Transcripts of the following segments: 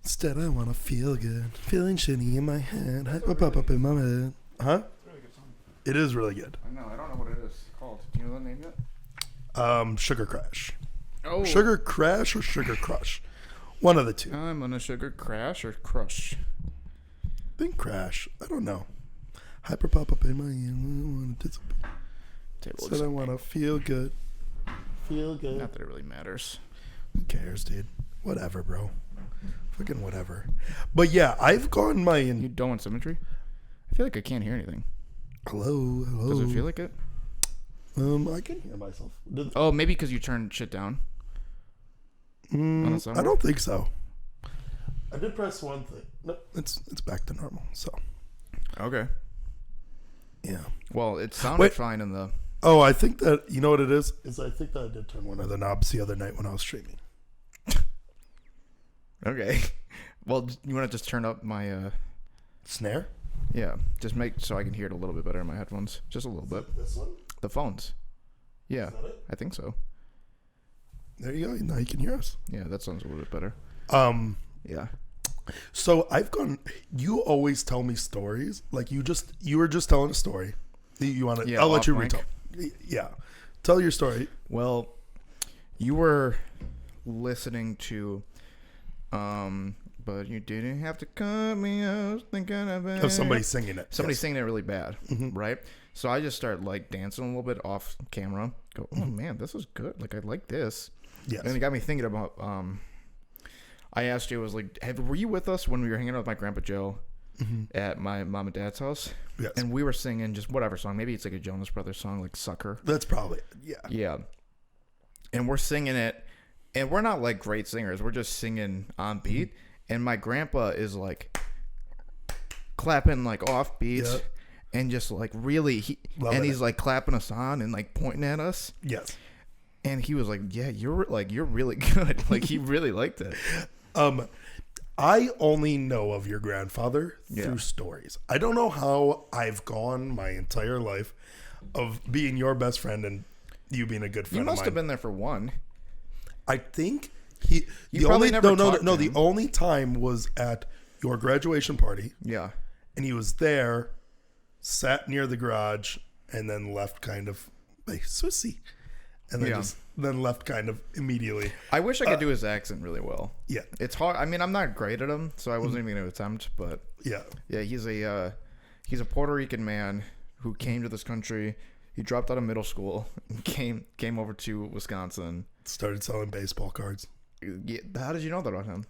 Instead, I want to feel good. Feeling shitty in my head. Pop up in my head. Huh? It's a really good song. It is really good. I know. I don't know what it is called. Do you know the name yet? Sugar Crash. Oh. Sugar Crash or Sugar Crush? One of the two. I'm on a sugar crash or crush. I think Crash. I don't know. Hyper pop up in my ear. Said I want to feel good. Feel good. Not that it really matters. Who cares, dude? Whatever, bro. Fucking whatever. But yeah, I've gone my... You don't want symmetry? I feel like I can't hear anything. Hello. Does it feel like it? I can hear myself. Oh, maybe because you turned shit down. I don't think so. I did press one thing. No, it's back to normal. So. Okay. Yeah. Well, it sounded fine in the... Oh, I think that, you know what it is? I think that I did turn one of the knobs the other night when I was streaming. Okay. Well, you want to just turn up my... Snare? Yeah. Just make so I can hear it a little bit better in my headphones. Just a little bit. This one? The phones. Yeah. Is that it? I think so. There you go. Now you can hear us. Yeah, that sounds a little bit better. Yeah. So I've gone... You always tell me stories. Like you were just telling a story. You want to... Yeah, I'll let you off mic. retell. Yeah. Tell your story. Well, you were listening to... But you didn't have to cut me. I was thinking of it. Of somebody singing it. Somebody Yes. singing it really bad, right? So I just started like dancing a little bit off camera. Go, oh man, this is good. Like I like this. Yes. And it got me thinking about. I asked you, I was like, were you with us when we were hanging out with my grandpa Joe at my mom and dad's house? Yes. And we were singing just whatever song. Maybe it's like a Jonas Brothers song, like "Sucker." That's probably... Yeah. Yeah. And we're singing it, and we're not like great singers. We're just singing on beat. And my grandpa is like clapping like off beats and just like really, he's like clapping us on and like pointing at us. Yes. And he was like, yeah, you're really good. Like he really liked it. I only know of your grandfather through stories. I don't know how I've gone my entire life of being your best friend and you being a good friend You must of mine. have been there for one. I think the only time was at your graduation party. Yeah. And he was there, sat near the garage, and then left kind of like sussy. And then then left kind of immediately. I wish I could do his accent really well. Yeah. It's hard. I mean, I'm not great at him, so I wasn't even going to attempt, but yeah. Yeah, he's a Puerto Rican man who came to this country. He dropped out of middle school and came over to Wisconsin. Started selling baseball cards. Yeah, how did you know that about him?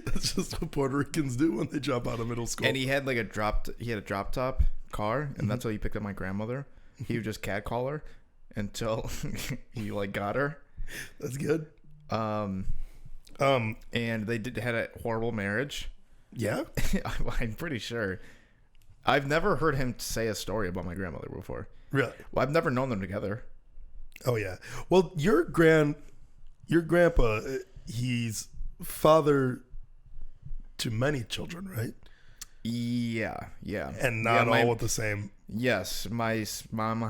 That's just what Puerto Ricans do when they drop out of middle school. And he had like a drop top car, and that's how he picked up my grandmother. He would just catcall her until he like got her. That's good. And they had a horrible marriage. Yeah, I'm pretty sure. I've never heard him say a story about my grandmother before. Really? Well, I've never known them together. Oh yeah. Well, your grandpa, he's father to many children, right? Yeah. And not all with the same. Yes, my mom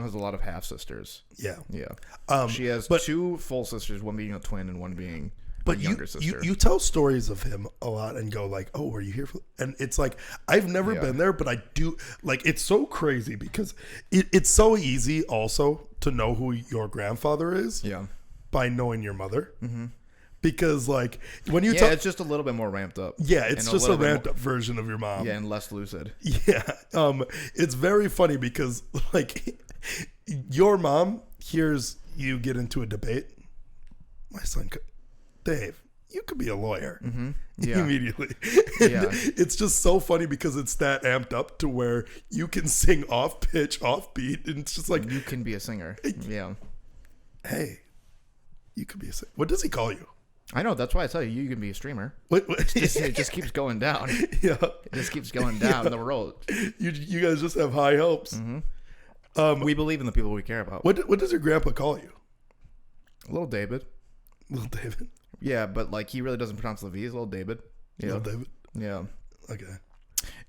has a lot of half sisters. Yeah. She has two full sisters, one being a twin and one being a younger sister. You tell stories of him a lot and go like, "Oh, were you here for?" And it's like I've never been there, but I do. Like it's so crazy because it's so easy also to know who your grandfather is. Yeah. By knowing your mother. Mm-hmm. Because like when you it's just a little bit more ramped up. Yeah, it's just a ramped up version of your mom. Yeah, and less lucid. Yeah. It's very funny because like your mom hears you get into a debate. My son Dave, you could be a lawyer. Mm-hmm. Yeah. Immediately. It's just so funny because it's that amped up to where you can sing off pitch, off beat, and it's just like you can be a singer. Yeah. Hey, you could be a singer. What does he call you? I know. That's why I tell you can be a streamer. It just keeps going down. Yeah. It just keeps going down the road. You guys just have high hopes. Mm-hmm. We believe in the people we care about. What does your grandpa call you? Little David. Little David? Yeah, but like he really doesn't pronounce the V's. Little David. Yeah. Little David? Yeah. Okay.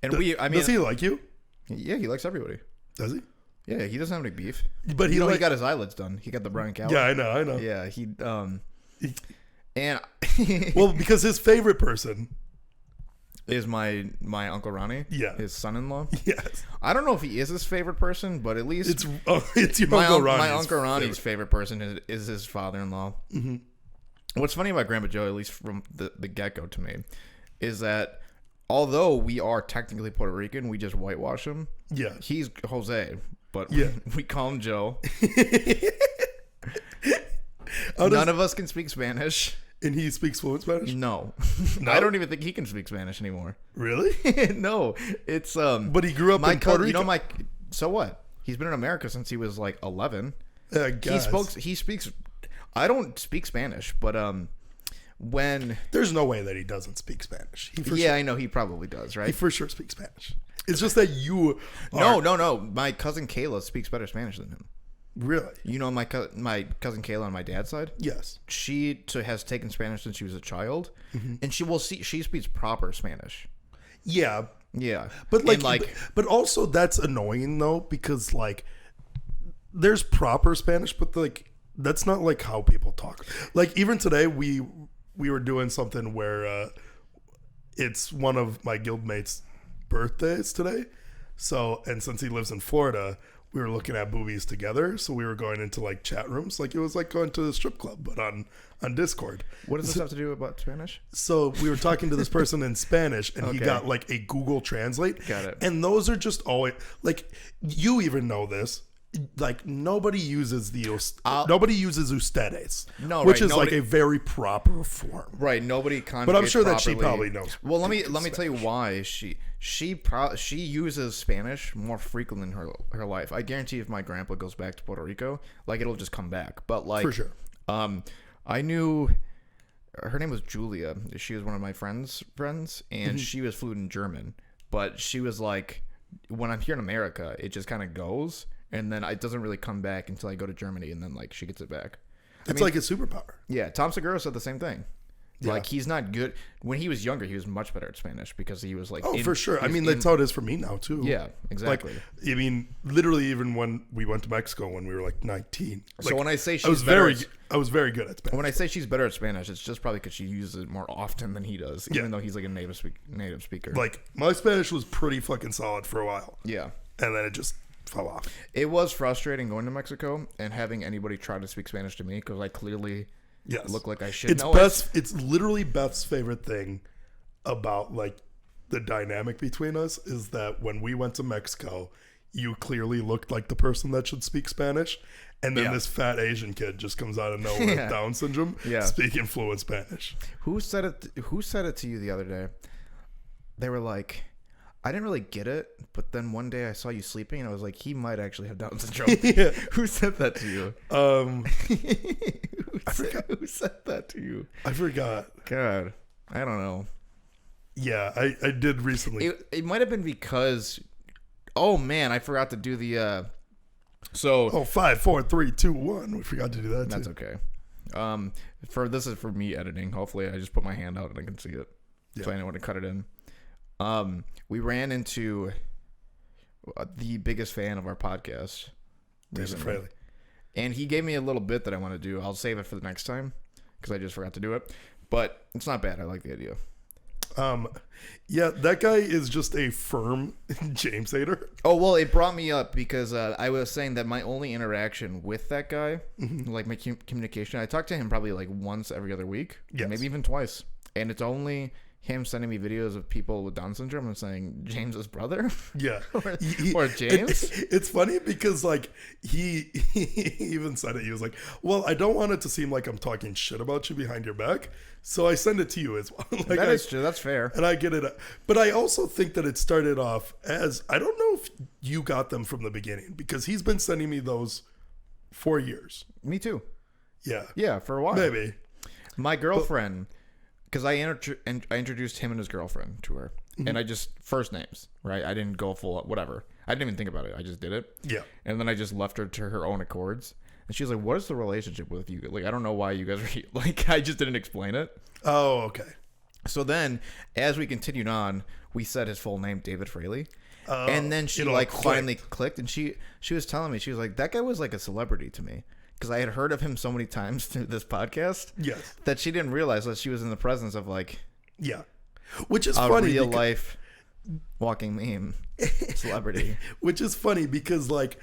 And does he like you? Yeah, he likes everybody. Does he? Yeah, he doesn't have any beef. But he got his eyelids done. He got the Brian Callen. Yeah, I know. Yeah, And well, because his favorite person is my Uncle Ronnie. Yeah. His son-in-law. Yes. I don't know if he is his favorite person, but at least it's your Uncle Ronnie's my Uncle Ronnie's favorite person is his father-in-law. Mm-hmm. What's funny about Grandpa Joe, at least from the get-go to me, is that although we are technically Puerto Rican, we just whitewash him. Yeah. He's Jose, but Yeah. we call him Joe. None of us can speak Spanish. And he speaks fluent Spanish? No. No? I don't even think he can speak Spanish anymore. Really? No. It's But he grew up in Puerto Rico. So what? He's been in America since he was like 11. He speaks I don't speak Spanish, but when there's no way that he doesn't speak Spanish. I know he probably does, right? He for sure speaks Spanish. It's just that you No. My cousin Kayla speaks better Spanish than him. Really? You know my cousin Kayla on my dad's side? Yes. She has taken Spanish since she was a child, mm-hmm. and she speaks proper Spanish. Yeah. Yeah. But but also that's annoying though, because like there's proper Spanish, but like that's not like how people talk. Like even today we were doing something where it's one of my guildmates' birthdays today. So, and since he lives in Florida, we were looking at movies together. So we were going into like chat rooms. Like it was like going to the strip club, but on Discord. What does this have to do about Spanish? So we were talking to this person in Spanish, and he got like a Google Translate. Got it. And those are just always like, you even know this. Like nobody uses nobody uses ustedes, which is like a very proper form, right? Nobody conjugates but I'm sure properly. That she probably knows. Well, let me tell you why she uses Spanish more frequently in her life. I guarantee if my grandpa goes back to Puerto Rico, like it'll just come back. But like for sure, I knew her name was Julia. She was one of my friends, and she was fluent in German. But she was like, when I'm here in America, it just kind of goes. And then it doesn't really come back until I go to Germany, and then like she gets it back. It's like a superpower. Yeah, Tom Segura said the same thing. Yeah. Like he's not good. When he was younger, he was much better at Spanish because he was like. For sure. I mean, that's how it is for me now too. Yeah, exactly. Like, I mean, literally, even when we went to Mexico when we were like 19. So when I say I was very good at Spanish. When I say she's better at Spanish, it's just probably because she uses it more often than he does, even though he's like a native speaker. Like my Spanish was pretty fucking solid for a while. Yeah, and then it just fell off. It was frustrating going to Mexico and having anybody try to speak Spanish to me because I clearly look like I should know it. It's literally Beth's favorite thing about like the dynamic between us is that when we went to Mexico, you clearly looked like the person that should speak Spanish, and then this fat Asian kid just comes out of nowhere with Down syndrome, speaking fluent Spanish. Who said it to you the other day? They were like, I didn't really get it, but then one day I saw you sleeping, and I was like, he might actually have Down syndrome. Who said that to you? Who said that to you? I forgot. God, I don't know. Yeah, I did recently. It might have been because, oh man, I forgot to do the. 5, 4, 3, 2, 1. We forgot to do that. That's okay. This is for me editing. Hopefully, I just put my hand out and I can see it, so I know when to cut it in. We ran into the biggest fan of our podcast, David Fraley, and he gave me a little bit that I want to do. I'll save it for the next time because I just forgot to do it, but it's not bad. I like the idea. Yeah, that guy is just a firm James hater. Oh, well, it brought me up because I was saying that my only interaction with that guy, like my communication, I talk to him probably like once every other week, maybe even twice, and it's only him sending me videos of people with Down syndrome and saying James's brother, or James. It's funny because like he even said it. He was like, "Well, I don't want it to seem like I'm talking shit about you behind your back, so I send it to you as well." Like, that is true. That's fair, and I get it. But I also think that it started off as, I don't know if you got them from the beginning, because he's been sending me those for years. Me too. Yeah, for a while. Maybe my girlfriend. Because I introduced him and his girlfriend to her, and I just first names, right? I didn't go full whatever. I didn't even think about it. I just did it. Yeah. And then I just left her to her own accords, and she was like, "What is the relationship with you? Like, I don't know why you guys are like." I just didn't explain it. Oh, okay. So then, as we continued on, we said his full name, David Fraley, and then she like finally clicked, and she was telling me, she was like, "That guy was like a celebrity to me." because I had heard of him so many times through this podcast. Yes. That she didn't realize that she was in the presence of like Yeah. Which is a funny. real life walking meme celebrity. Which is funny because like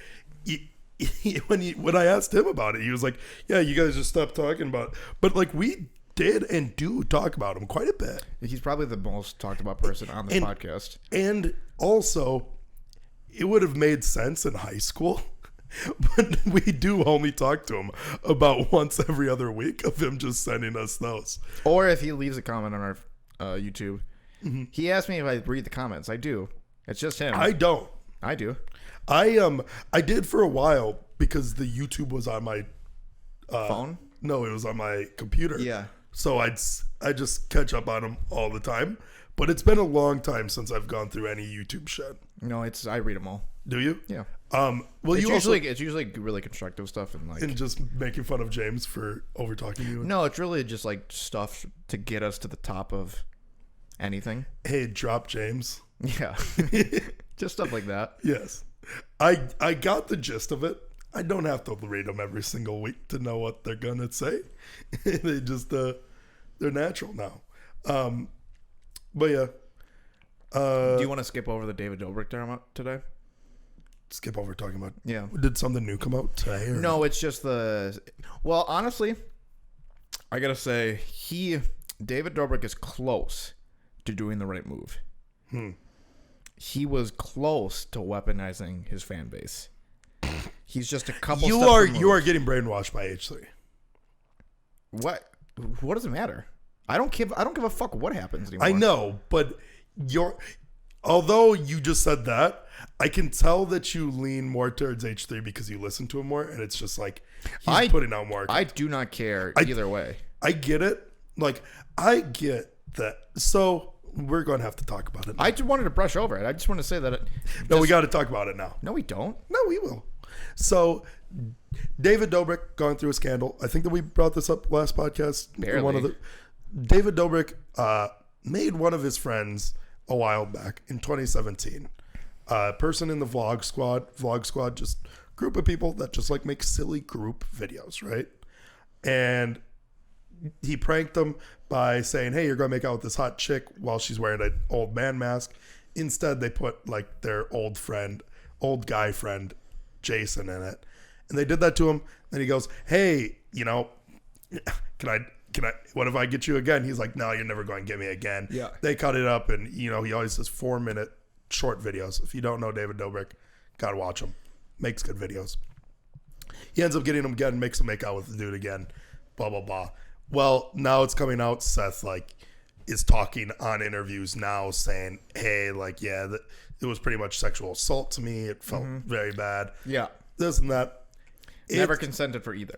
when I asked him about it, he was like, "Yeah, you guys just stopped talking about it." But like we did and do talk about him quite a bit. He's probably the most talked about person on this podcast. And also, it would have made sense in high school, but we do only talk to him about once every other week of him just sending us those. Or if he leaves a comment on our YouTube, he asked me if I read the comments. I do. It's just him. I don't. I do. I did for a while because the YouTube was on my Phone? No, it was on my computer. Yeah. So I just catch up on them all the time. But it's been a long time since I've gone through any YouTube shit. No, I read them all. Do you? Yeah. Well, It's usually really constructive stuff and just making fun of James for over talking to you. No, it's really just like stuff to get us to the top of anything. Hey, drop James. Yeah. Just stuff like that. Yes. I got the gist of it. I don't have to read them every single week to know what they're gonna say. They just they're natural now. But yeah. Do you want to skip over the David Dobrik drama today? Skip over talking about. Yeah. Did something new come out today? Or? No, it's just well, honestly, I gotta say David Dobrik is close to doing the right move. He was close to weaponizing his fan base. He's just a couple. You are getting brainwashed by H3. What does it matter? I don't give a fuck what happens anymore. I know, but although you just said that, I can tell that you lean more towards H3 because you listen to him more, and it's just like he's putting out more. I do not care either way. I get it. Like I get that. So we're going to have to talk about it now. I just wanted to brush over it. I just want to say that. No, we got to talk about it now. No, we don't. No, we will. So David Dobrik going through a scandal. I think that we brought this up last podcast. Barely. David Dobrik made one of his friends a while back in 2017. Person in the vlog squad, just group of people that just like make silly group videos, right? And he pranked them by saying, "Hey, you're gonna make out with this hot chick while she's wearing an old man mask." Instead, they put like their old guy friend, Jason, in it, and they did that to him. Then he goes, "Hey, can I? What if I get you again?" He's like, "No, you're never going to get me again." Yeah. They cut it up, and he always does 4-minute short videos. If you don't know David Dobrik, gotta watch him. Makes good videos. He ends up getting him again, makes him make out with the dude again. Blah blah blah. Well, now it's coming out. Seth is talking on interviews now, saying, "Hey, it was pretty much sexual assault to me. It felt very bad. Yeah. This and that. Never consented for either."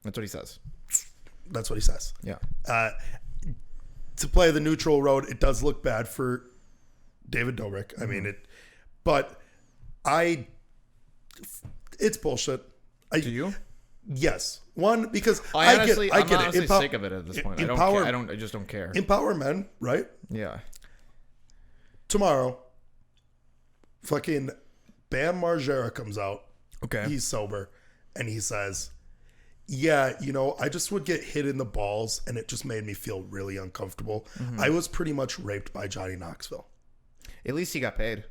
That's what he says. That's what he says. Yeah. To play the neutral road, it does look bad for David Dobrik. I mean it's bullshit. Do you? Yes. One, because I'm I get honestly it. sick of it at this point. I just don't care. Empower men, right? Yeah. Tomorrow, fucking Bam Margera comes out. Okay. He's sober, and he says, "Yeah, I just would get hit in the balls, and it just made me feel really uncomfortable. I was pretty much raped by Johnny Knoxville." At least he got paid.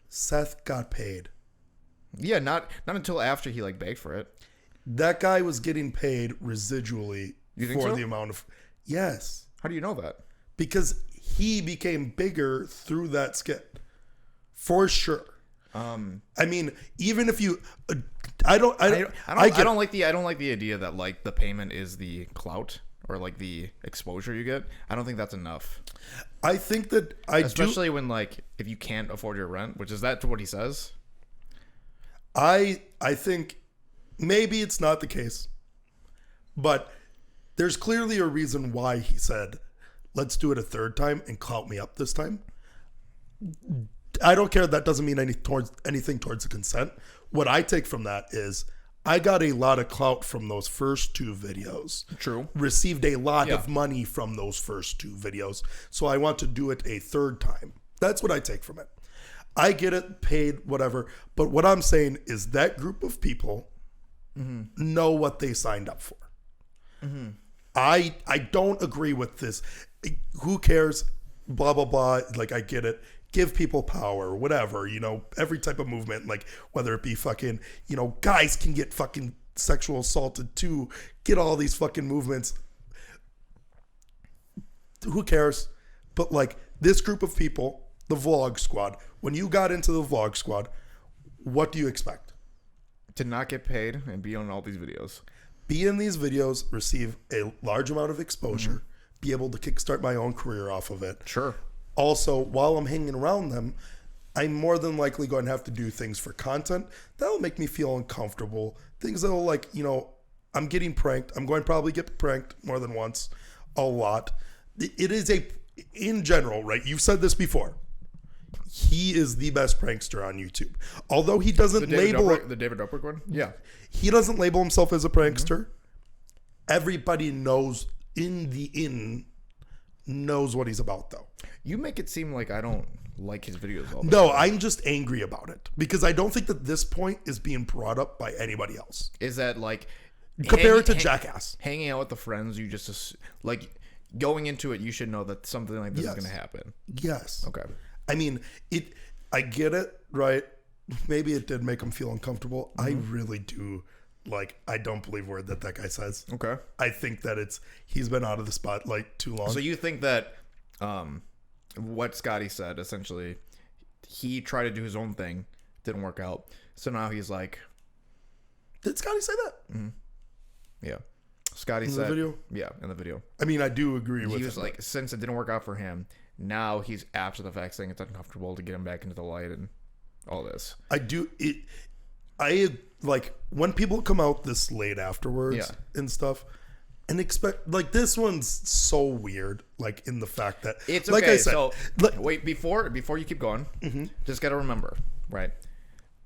Seth got paid. Yeah, not until after he begged for it. That guy was getting paid residually for the amount of. Yes. How do you know that? Because he became bigger through that skit. For sure. I mean, even if you, I don't like the idea that the payment is the clout or the exposure you get. I don't think that's enough. I think that especially when if you can't afford your rent, which is that what he says. I think maybe it's not the case, but there's clearly a reason why he said, "Let's do it a third time and clout me up this time." I don't care. That doesn't mean anything towards the consent. What I take from that is I got a lot of clout from those first 2 videos. True. Received a lot of money from those first 2 videos. So I want to do it a third time. That's what I take from it. I get it, paid, whatever. But what I'm saying is that group of people know what they signed up for. I don't agree with this. Who cares? Blah, blah, blah. Like, I get it. Give people power, whatever, every type of movement, like whether it be fucking, guys can get fucking sexual assaulted too, get all these fucking movements. Who cares? But like this group of people, the Vlog Squad, when you got into the Vlog Squad, what do you expect? To not get paid and be on all these videos. Be in these videos, receive a large amount of exposure, be able to kickstart my own career off of it. Sure. Also, while I'm hanging around them, I'm more than likely going to have to do things for content that'll make me feel uncomfortable. Things that'll I'm getting pranked. I'm going to probably get pranked more than once, a lot. It is in general, right? You've said this before. He is the best prankster on YouTube. Although he doesn't label the David Dobrik one? Yeah. He doesn't label himself as a prankster. Everybody knows knows what he's about, though. You make it seem like I don't like his videos all the No, time. I'm just angry about it because I don't think that this point is being brought up by anybody else. Is that like compare it to Jackass? Hanging out with the friends, you just like going into it, you should know that something like this is going to happen. Yes. Okay. I mean, I get it, right? Maybe it did make him feel uncomfortable. I really do. Like, I don't believe a word that guy says. Okay. I think that he's been out of the spotlight too long. So you think that what Scotty said, essentially, he tried to do his own thing, didn't work out. So now he's like... Did Scotty say that? Mm-hmm. Yeah. Scotty said... In the video? Yeah, in the video. I mean, I do agree with He was like, since it didn't work out for him, now he's after the fact saying it's uncomfortable to get him back into the light and all this. Like when people come out this late afterwards and stuff and expect like this one's so weird, like in the fact that it's okay. Like I said, So wait, before you keep going, just got to remember, right,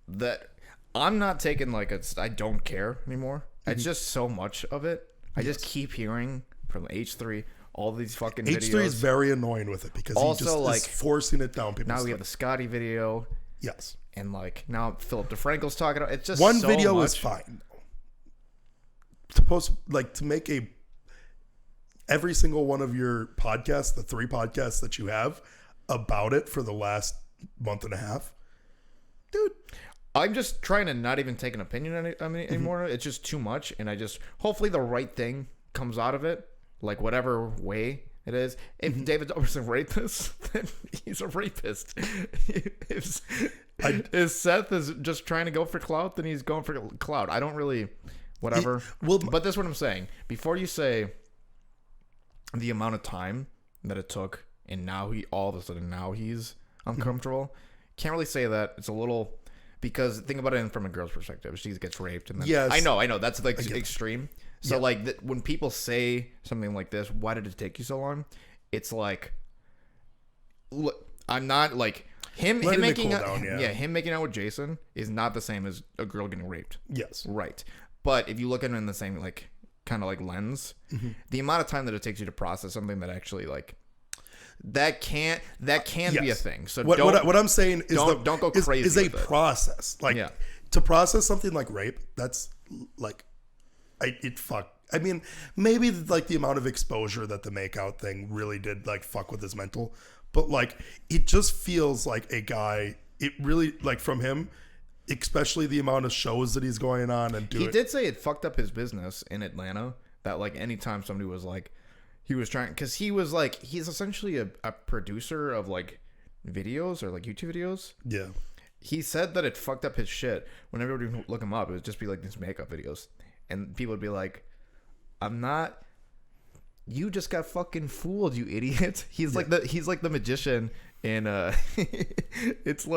that I'm not taking I don't care anymore. It's just so much of it. I just keep hearing from H3 all these fucking videos. H3 is very annoying with it because also, he just is forcing it down people's Now we have the Scotty video. Yes. And now Philip DeFranco's talking about it's just one so video much. is fine. To make every single one of your podcasts, the 3 podcasts that you have about it for the last month and a half, dude. I'm just trying to not even take an opinion anymore. It's just too much, and hopefully the right thing comes out of it, like whatever way it is. If David Dobrik's a rapist, then he's a rapist. If Seth is just trying to go for clout, then he's going for clout. I don't really, whatever. But that's what I'm saying. Before you say the amount of time that it took, and now all of a sudden now he's uncomfortable, can't really say that. It's a little, because think about it from a girl's perspective. She gets raped, and then yes, I know that's like extreme. So when people say something like this, why did it take you so long? It's like, look, I'm not like him making out with Jason is not the same as a girl getting raped. Yes, right. But if you look at it in the same kind of lens, the amount of time that it takes you to process something that actually that can be a thing. So what I'm saying is don't go crazy. Is a process to process something like rape. That's like. I mean, maybe the amount of exposure that the makeout thing really did fuck with his mental, but it just feels like a guy. It really from him, especially the amount of shows that he's going on and doing. He did say it fucked up his business in Atlanta. That anytime somebody was he was trying, because he was he's essentially a producer of videos or YouTube videos. Yeah. He said that it fucked up his shit. Whenever everybody would look him up, it would just be these makeup videos. And people would be like, I'm not, you just got fucking fooled, you idiot. He's like the magician in it's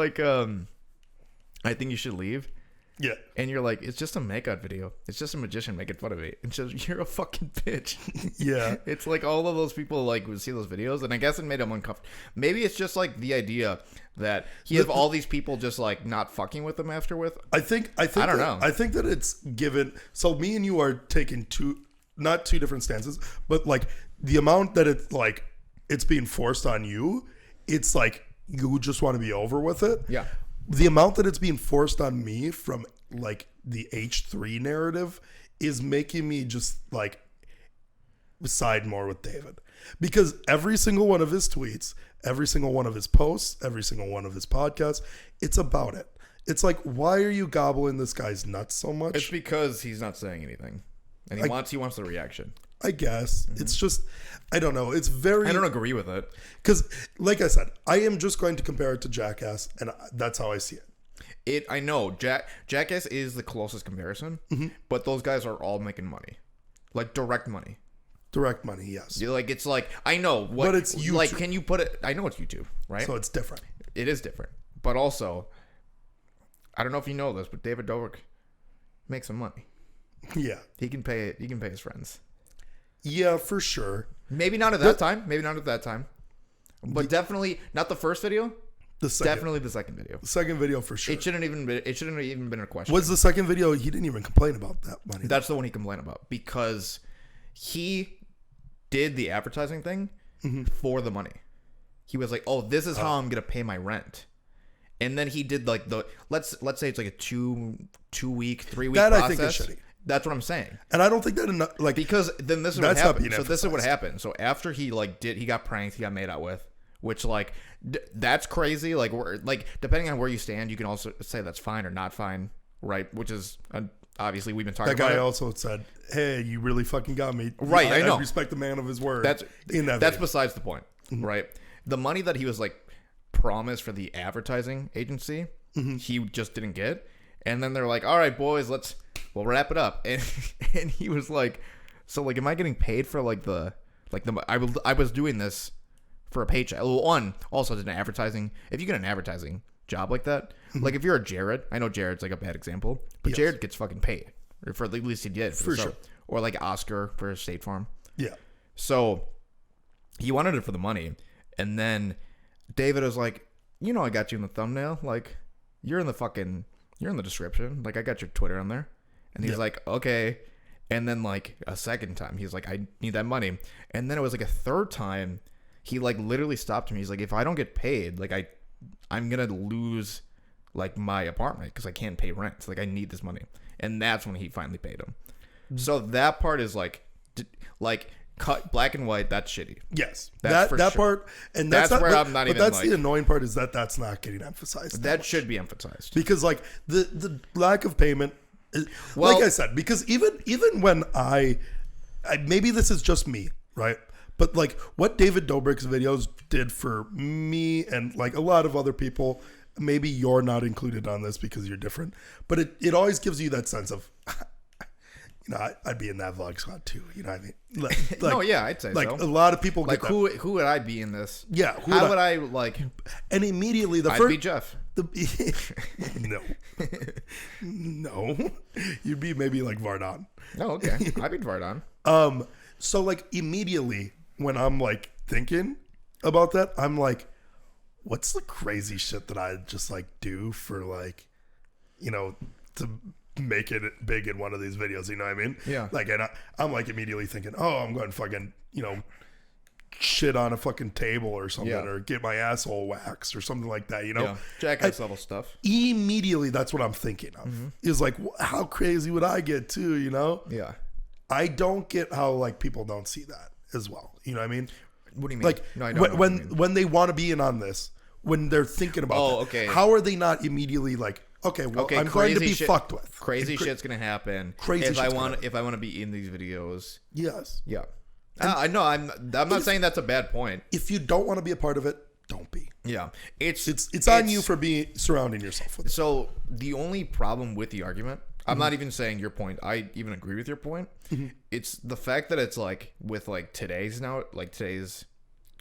I think you should leave. Yeah. And you're like, it's just a makeup video. It's just a magician making fun of me. And just, you're a fucking bitch. Yeah. It's all of those people would see those videos, and I guess it made him uncomfortable. Maybe it's just the idea that he has all these people just not fucking with him afterward. I don't know. I think that it's given. So me and you are taking not two different stances, but the amount that it's being forced on you, it's you just want to be over with it. Yeah. the amount that it's being forced on me from like the H3 narrative is making me just like side more with David, because every single one of his tweets, every single one of his posts, every single one of his podcasts, it's about it. It's like, why are you gobbling this guy's nuts so much? It's because he's not saying anything, and he wants the reaction. I guess it's just, I don't know. It's very. I don't agree with it because, like I said, I am just going to compare it to Jackass, and that's how I see it. I know Jackass is the closest comparison, but those guys are all making money, like direct money. Direct money, yes. Like it's like I know what, but it's YouTube. Like, can you put it? I know it's YouTube, right? So it's different. It is different, but also, I don't know if you know this, but David Dobrik makes some money. Yeah, he can pay it. He can pay his friends. Yeah, for sure. Maybe not at that time. Maybe not at that time. But definitely not the first video. Definitely the second video. The second video for sure. It shouldn't even been a question. Was the second video? He didn't even complain about that money. That's the one he complained about because he did the advertising thing for the money. He was like, "Oh, this is how I'm gonna pay my rent," and then he did like the let's say it's like a 2 week, 3 week process. I think is shitty. That's what I'm saying. And I don't think that like, because then this is what happened. So this is what happened. So after he got pranked, he got made out with, which like that's crazy. Like depending on where you stand, you can also say that's fine or not fine, right? Which is obviously we've been talking about. That guy also said, "Hey, you really fucking got me." Right, I know. I respect the man of his word. That's besides the point, right? The money that he was like promised for the advertising agency, he just didn't get. And then they're like, "All right, boys, we'll wrap it up." And he was like, "So like, am I getting paid for I was doing this for a paycheck?" Well, one, also did an advertising. If you get an advertising job like that, like if you're a Jared, I know Jared's like a bad example, but yes. Jared gets fucking paid, or at least he did for sure. Or like Oscar for State Farm. Yeah. So he wanted it for the money, and then David was like, "I got you in the thumbnail. Like, you're in the description. Like, I got your Twitter on there." And he's like, "Okay." And then like a second time, he's like, "I need that money." And then it was like a third time, he like literally stopped me. He's like, "If I don't get paid, like I'm gonna lose like my apartment because I can't pay rent. Like I need this money." And that's when he finally paid him. So that part is like cut black and white. That's shitty. Yes, that sure. Part, and that's where I'm not even. But that's the annoying part is that's not getting emphasized. That should be emphasized because like the lack of payment. Well, like I said, because even when I maybe this is just me, right? But like what David Dobrik's videos did for me and like a lot of other people, maybe you're not included on this because you're different, but it always gives you that sense of, I'd be in that vlog squad too. You know what I mean? Like, no, yeah, I'd say like so. A lot of people like who would I be in this? Yeah, how would I like? And immediately I'd be Jeff. No, you'd be maybe like Vardon. Oh, okay, I'd be Vardon. So like immediately when I'm like thinking about that, I'm like, what's the crazy shit that I just like do for like, to make it big in one of these videos, you know what I mean? Yeah. Like, and I'm like immediately thinking, oh, I'm going to fucking, shit on a fucking table or something, or get my asshole waxed or something like that, Yeah. Jackass level stuff. Immediately, that's what I'm thinking of. Is like, how crazy would I get too, Yeah. I don't get how like people don't see that as well. You know what I mean? What do you mean? Like no, I don't when they want to be in on this, when they're thinking about okay. How are they not immediately like, okay, well, I'm going to be fucked with. Crazy shit's gonna happen. If I want to be in these videos. Yes. Yeah. I know. I'm not saying that's a bad point. If you don't want to be a part of it, don't be. Yeah. It's on you for surrounding yourself with it. So the only problem with the argument, I'm not even saying your point. I even agree with your point. It's the fact that it's like with like today's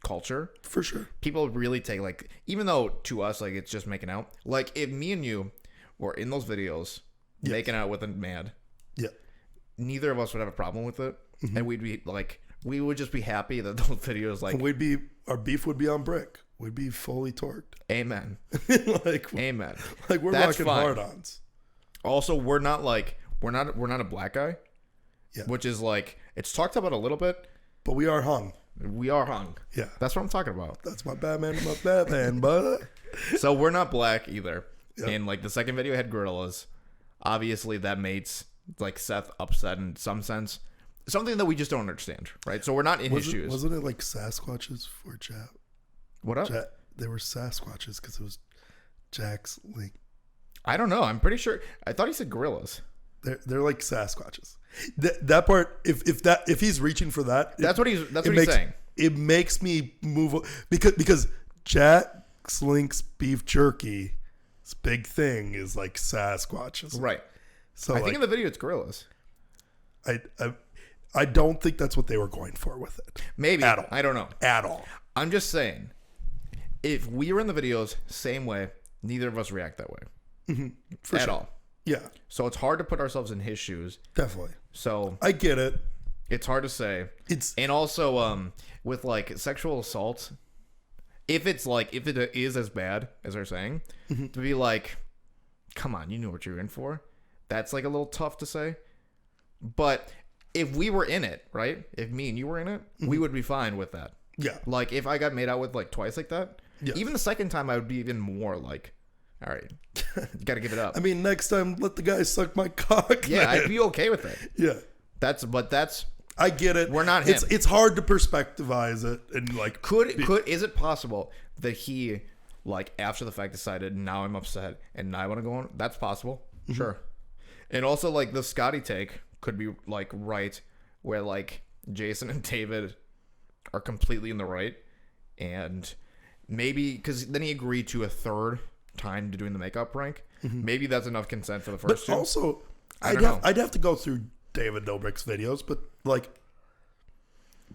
culture. For sure. People really take like, even though to us like it's just making out. Like if me and you were in those videos making out with a man, neither of us would have a problem with it, and we'd be like, we would just be happy that those videos like our beef would be on brick. We'd be fully torqued. Amen. Amen. Like we're rocking hard-ons. Also, we're not a black guy, which is like it's talked about a little bit, but we are hung. We are hung. Yeah, that's what I'm talking about. That's my Batman, bud. So we're not black either, Yep. And like the second video had gorillas. Obviously, that made like Seth upset in some sense. Something that we just don't understand, right? So we're not in his shoes. Wasn't it like Sasquatches for Jack? What up? They were Sasquatches because it was Jack's link. I don't know. I'm pretty sure. I thought he said gorillas. They're like Sasquatches. That part, if he's reaching for that, that's what he's saying. It makes me move because Jack's Link's beef jerky, this big thing is like Sasquatches, right? So I think in the video it's gorillas. I don't think that's what they were going for with it. Maybe at all. I don't know at all. I'm just saying, if we were in the videos same way, neither of us react that way For at sure. all. Yeah, so it's hard to put ourselves in his shoes. Definitely. So I get it. It's hard to say. And also with like sexual assault, if it is as bad as they're saying, to be like, come on, you knew what you were in for. That's like a little tough to say. But if we were in it, right? If me and you were in it, we would be fine with that. Yeah. Like if I got made out with like twice like that, even the second time I would be even more like, all right, you got to give it up. I mean, next time let the guy suck my cock. Yeah, man. I'd be okay with it. Yeah. That's I get it. We're not him. It's hard to perspectivize it and like is it possible that he like after the fact decided now I'm upset and now I want to go on? That's possible. Sure. And also like the Scotty take could be like right where like Jason and David are completely in the right and maybe because then he agreed to a third time to doing the makeup prank. Maybe that's enough consent for the first two. Also, I'd have to go through David Dobrik's videos, but like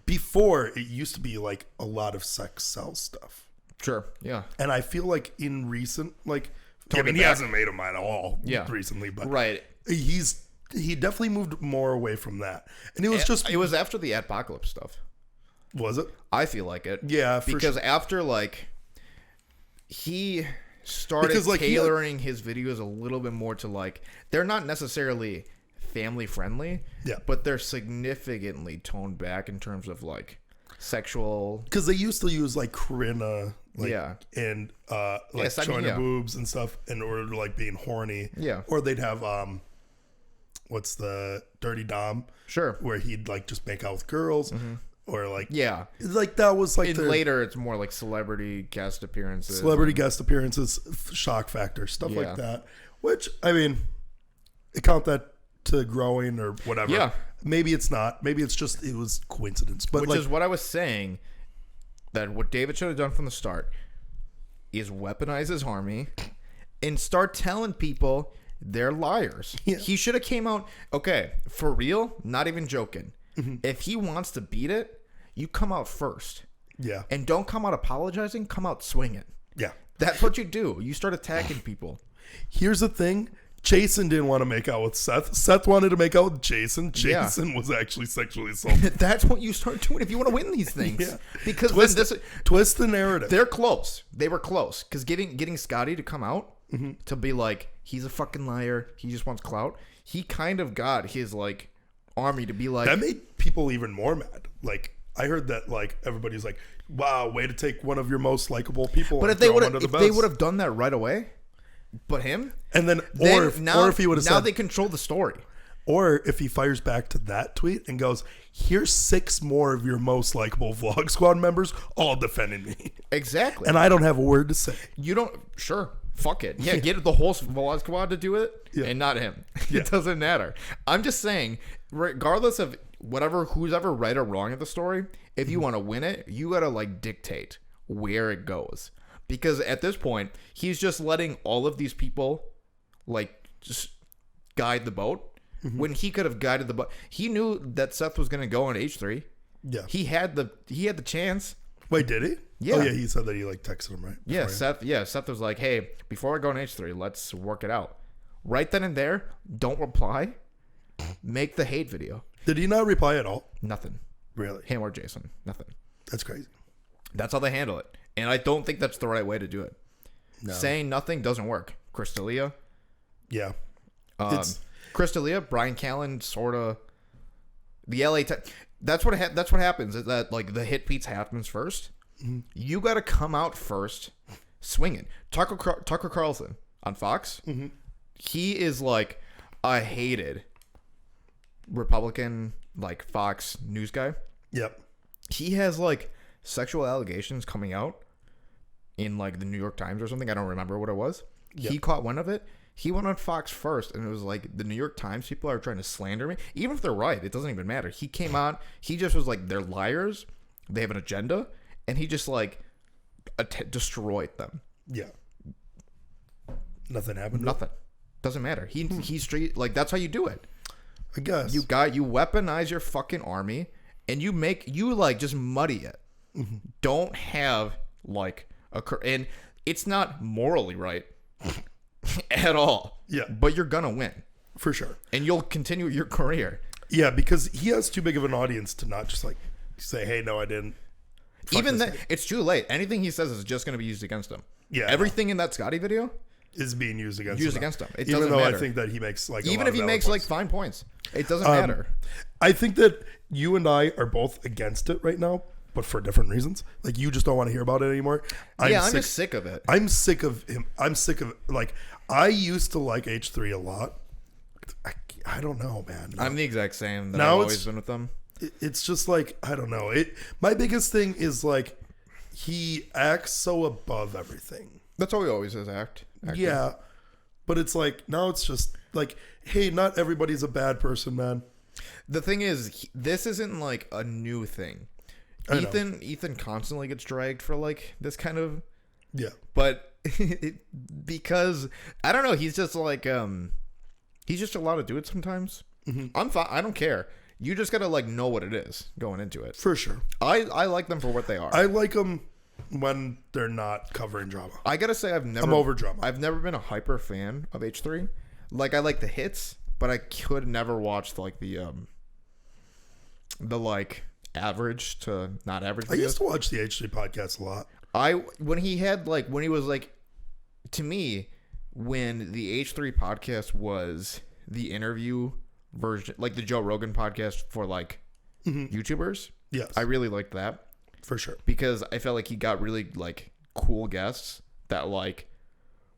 before it used to be like a lot of sex sells stuff. Sure, yeah. And I feel like in recent like Totally I mean he hasn't made them at all recently, but right. He definitely moved more away from that. And it was after the Adpocalypse stuff. Was it? I feel like it. Yeah, because after like he started tailoring his videos a little bit more to like they're not necessarily family friendly, but they're significantly toned back in terms of like sexual. Because they used to use like Corinna, and like showing her boobs and stuff in order to like being horny. Yeah, or they'd have what's the Dirty Dom? Sure, where he'd like just make out with girls. Or like like that was like later it's more like celebrity guest appearances, shock factor stuff like that, which I mean account that to growing or whatever. Maybe it's not, maybe it's just it was coincidence, but which is what I was saying, that what David should have done from the start is weaponize his army and start telling people they're liars. He should have came out for real, not even joking. If he wants to beat it, you come out first. Yeah. And don't come out apologizing, come out swinging. Yeah. That's what you do. You start attacking people. Here's the thing. Jason didn't want to make out with Seth. Seth wanted to make out with Jason. Jason was actually sexually assaulted. That's what you start doing if you want to win these things. Because twist the narrative. They're close. They were close. Because getting Scotty to come out to be like, he's a fucking liar. He just wants clout. He kind of got his like army to be like, that made people even more mad. Like I heard that like everybody's like, wow, way to take one of your most likable people. But if they would have done that right away, but him, and then or if he would have said, now they control the story. Or if he fires back to that tweet and goes, here's 6 more of your most likable Vlog Squad members all defending me. Exactly. And I don't have a word to say. You don't, sure. Fuck it. Yeah, get the whole Vlog Squad to do it and not him. It doesn't matter. I'm just saying, regardless of who's ever right or wrong of the story, if you want to win it, you got to like dictate where it goes. Because at this point, he's just letting all of these people like just guide the boat. When he could have guided the boat. He knew that Seth was going to go on H3. Yeah. He had the chance. Wait, did he? Yeah. Oh yeah, he said that he like texted him, right? Yeah, Seth was like, "Hey, before I go on H3, let's work it out." Right then and there, don't reply. Make the hate video. Did he not reply at all? Nothing. Really? Him or Jason. Nothing. That's crazy. That's how they handle it. And I don't think that's the right way to do it. No. Saying nothing doesn't work. Crystalia. Yeah. Crystalia, Brian Callen, sort of. The LA. That's what happens. Is that like the hit beats happens first. You got to come out first, swinging. Tucker Carlson. on Fox. Mm-hmm. He is like a hated Republican, like Fox news guy. Yep. He has like sexual allegations coming out in like the New York Times or something. I don't remember what it was. Yep. He caught wind of it. He went on Fox first, and it was like the New York Times people are trying to slander me. Even if they're right, it doesn't even matter. He came out. He just was like, they're liars. They have an agenda, and he just like destroyed them. Yeah. Nothing happened. Nothing. Doesn't matter. He's straight. Like, that's how you do it. I guess you weaponize your fucking army, and you like just muddy it. Mm-hmm. Don't have like and it's not morally right at all. Yeah, but you're gonna win for sure, and you'll continue your career. Yeah, because he has too big of an audience to not just like say, "Hey, no, I didn't." Even then, it's too late. Anything he says is just gonna be used against him. Yeah, everything in that Scotty video is being used against him. It even doesn't though matter. I think that he makes like even if he makes like fine points, it doesn't matter. I think that you and I are both against it right now, but for different reasons. Like, you just don't want to hear about it anymore. I'm just sick of it. I'm sick of him. I'm sick of like, I used to like H3 a lot. I don't know, man. I'm the exact same. I've always been with them. It's just like, I don't know. My biggest thing is like, he acts so above everything. That's how he always has acted. Yeah, but it's like, now it's just like, hey, not everybody's a bad person, man. The thing is, this isn't like a new thing. Ethan constantly gets dragged for like this kind of, yeah. But because I don't know, he's just like he's just allowed to do it sometimes. Mm-hmm. I'm fine. I don't care. You just gotta like know what it is going into it. For sure. I like them for what they are. I like them when they're not covering drama. I gotta say, I'm over drama. I've never been a hyper fan of H3. Like, I like the hits, but I could never watch like the like average to not average videos. I used to watch the H3 podcast a lot. When he was like, to me, when the H3 podcast was the interview version, like the Joe Rogan podcast for like YouTubers. Yes. I really liked that. For sure. Because I felt like he got really like cool guests that like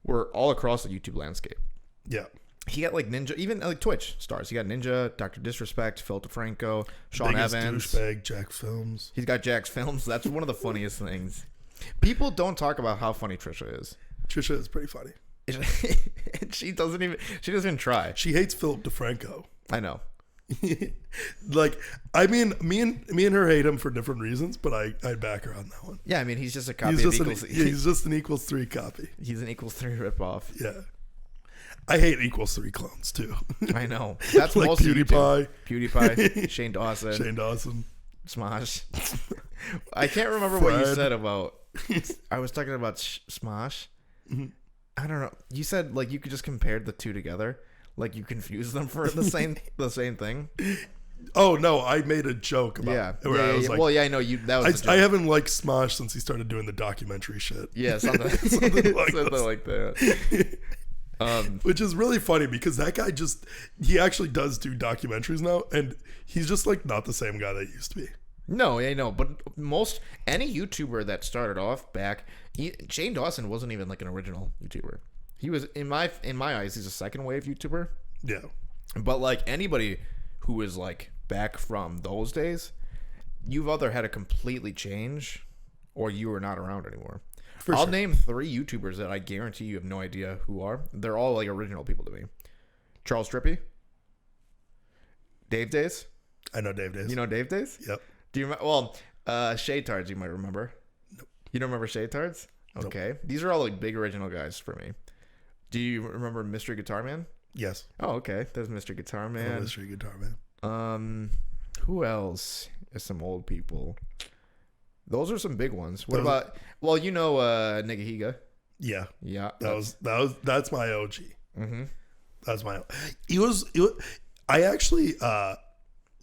were all across the YouTube landscape. Yeah. He got like Ninja, even like Twitch stars. He got Ninja, Dr. Disrespect, Phil DeFranco, Sean Evans. Douchebag, Jack Films. He's got Jack's Films. That's one of the funniest things. People don't talk about how funny Trisha is. Trisha is pretty funny. She doesn't even try. She hates Philip DeFranco. I know. Like, I mean, me and her hate him for different reasons, but I back her on that one. Yeah, I mean, he's just a copy of Equals. He's just an Equals 3 copy. He's an Equals 3 ripoff. Yeah. I hate Equals 3 clones too. I know. That's like most PewDiePie, Shane Dawson, Smosh. I can't remember what you said about. I was talking about Smosh. Mm-hmm. I don't know. You said like you could just compare the two together, like you confuse them for the same thing. Oh no, I made a joke about it. I was like, well, yeah, I know you. That was. I haven't liked Smosh since he started doing the documentary shit. Yeah, something like that. Which is really funny because that guy he actually does do documentaries now, and he's just like not the same guy that he used to be. No, I know, but any YouTuber that started off back, Shane Dawson wasn't even like an original YouTuber. He was in my eyes, he's a second wave YouTuber. Yeah, but like anybody who is like back from those days, you've either had to completely change, or you are not around anymore. I'll name 3 YouTubers that I guarantee you have no idea who are. They're all like original people to me. Charles Trippy. Dave Days. I know Dave Days. You know Dave Days? Yep. Do you remember? Well, Shade Tards you might remember. Nope. You don't remember Shade Tards? Okay. Nope. These are all like big original guys for me. Do you remember Mystery Guitar Man? Yes. Oh, okay. There's Mystery Guitar Man. Mystery Guitar Man. Who else is some old people? Those are some big ones. What about? Well, you know, Nagahiga. Yeah. Yeah. That's my OG. Mm-hmm. That's my. I actually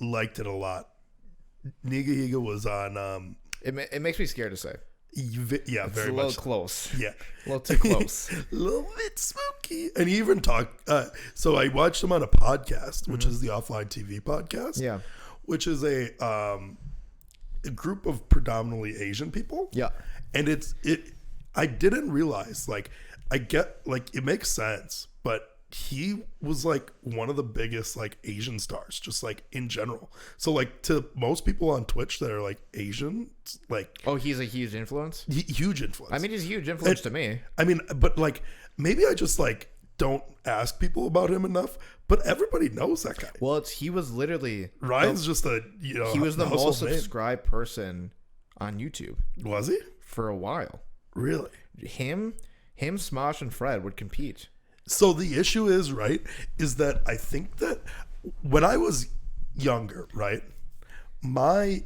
liked it a lot. Nagahiga was on. It makes me scared to say. Yeah, it's very a little much close. Yeah, a little too close. A little bit spooky. And he even talked. So I watched him on a podcast, which is the Offline TV podcast. Yeah, which is a group of predominantly Asian people. Yeah, and I didn't realize, like, I get like it makes sense, but he was like one of the biggest like Asian stars, just like in general. So like to most people on Twitch that are like Asian, like he's a huge influence. Huge influence. I mean, he's a huge influence to me. I mean, but like maybe I just like don't ask people about him enough. But everybody knows that guy. Well, he was literally Ryan's just a he was the most subscribed person on YouTube. Was he for a while? Really? Him, Smosh, and Fred would compete. So the issue is, right, is that I think that when I was younger, right, my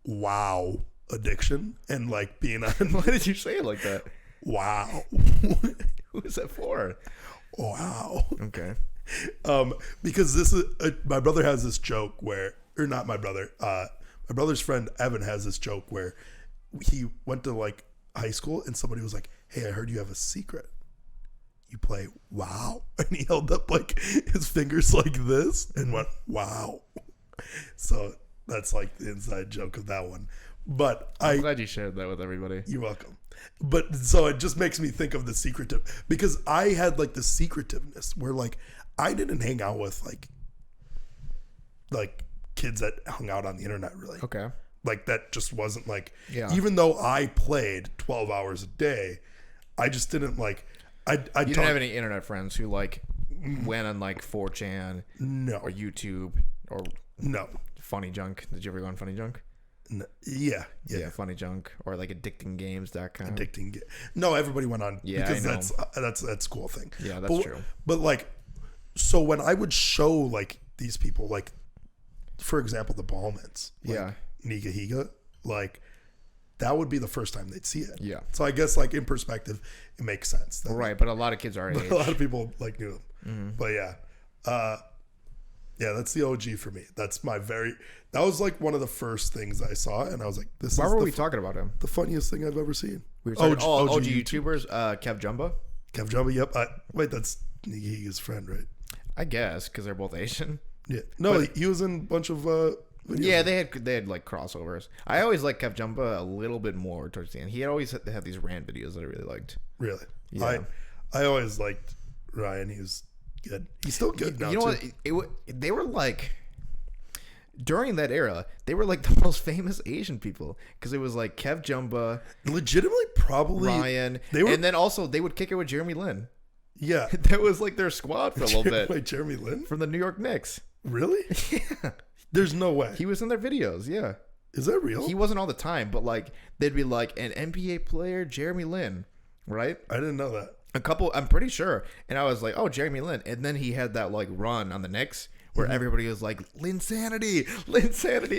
WoW addiction and like being on. Why did you say it like that? Wow. Who is that for? Wow. Okay. Because this is my brother has this joke where, or not my brother, my brother's friend Evan has this joke where he went to like high school and somebody was like, "Hey, I heard you have a secret. You play WoW," and he held up like his fingers like this and went "Wow." So that's like the inside joke of that one. But I'm glad you shared that with everybody. You're welcome. But so it just makes me think of the secretive, because I had like the secretiveness where like I didn't hang out with like kids that hung out on the internet really. Okay. Like that just wasn't like, yeah. Even though I played 12 hours a day, I just didn't like, you didn't have any internet friends who like went on like 4chan or YouTube or Funny Junk. Did you ever go on Funny Junk? No, yeah, Funny Junk or like addictingames.com. No, everybody went on because that's a cool thing. Yeah, that's true. But like, so when I would show like these people, like for example, the Ballmans, like, Niga Higa, like that would be the first time they'd see it. Yeah. So I guess like in perspective, it makes sense. Right, but a lot of kids are age. A lot of people like knew them. Mm-hmm. But yeah, that's the OG for me. That's that was like one of the first things I saw, and I was like, "This Why is." Why were we talking about him? The funniest thing I've ever seen. We were talking OG YouTubers. Kev Jumba. Kev Jumba. Yep. Wait, that's Nigi's friend, right? I guess because they're both Asian. Yeah. No, he was in a bunch of. Videos. Yeah, they had like crossovers. I always liked Kev Jumba a little bit more towards the end. He always had these rant videos that I really liked. Really? Yeah. I always liked Ryan. He was good. He's still good now. You know what? They were like. During that era, they were like the most famous Asian people because it was like Kev Jumba, legitimately probably Ryan, and then also they would kick it with Jeremy Lin. Yeah, that was like their squad for a little bit. Wait, Jeremy Lin from the New York Knicks? Really? Yeah. There's no way he was in their videos. Yeah, is that real? He wasn't all the time, but like they'd be like an NBA player, Jeremy Lin, right? I didn't know that. A couple, I'm pretty sure, and I was like, oh, Jeremy Lin, and then he had that like run on the Knicks. Where everybody was like Linsanity,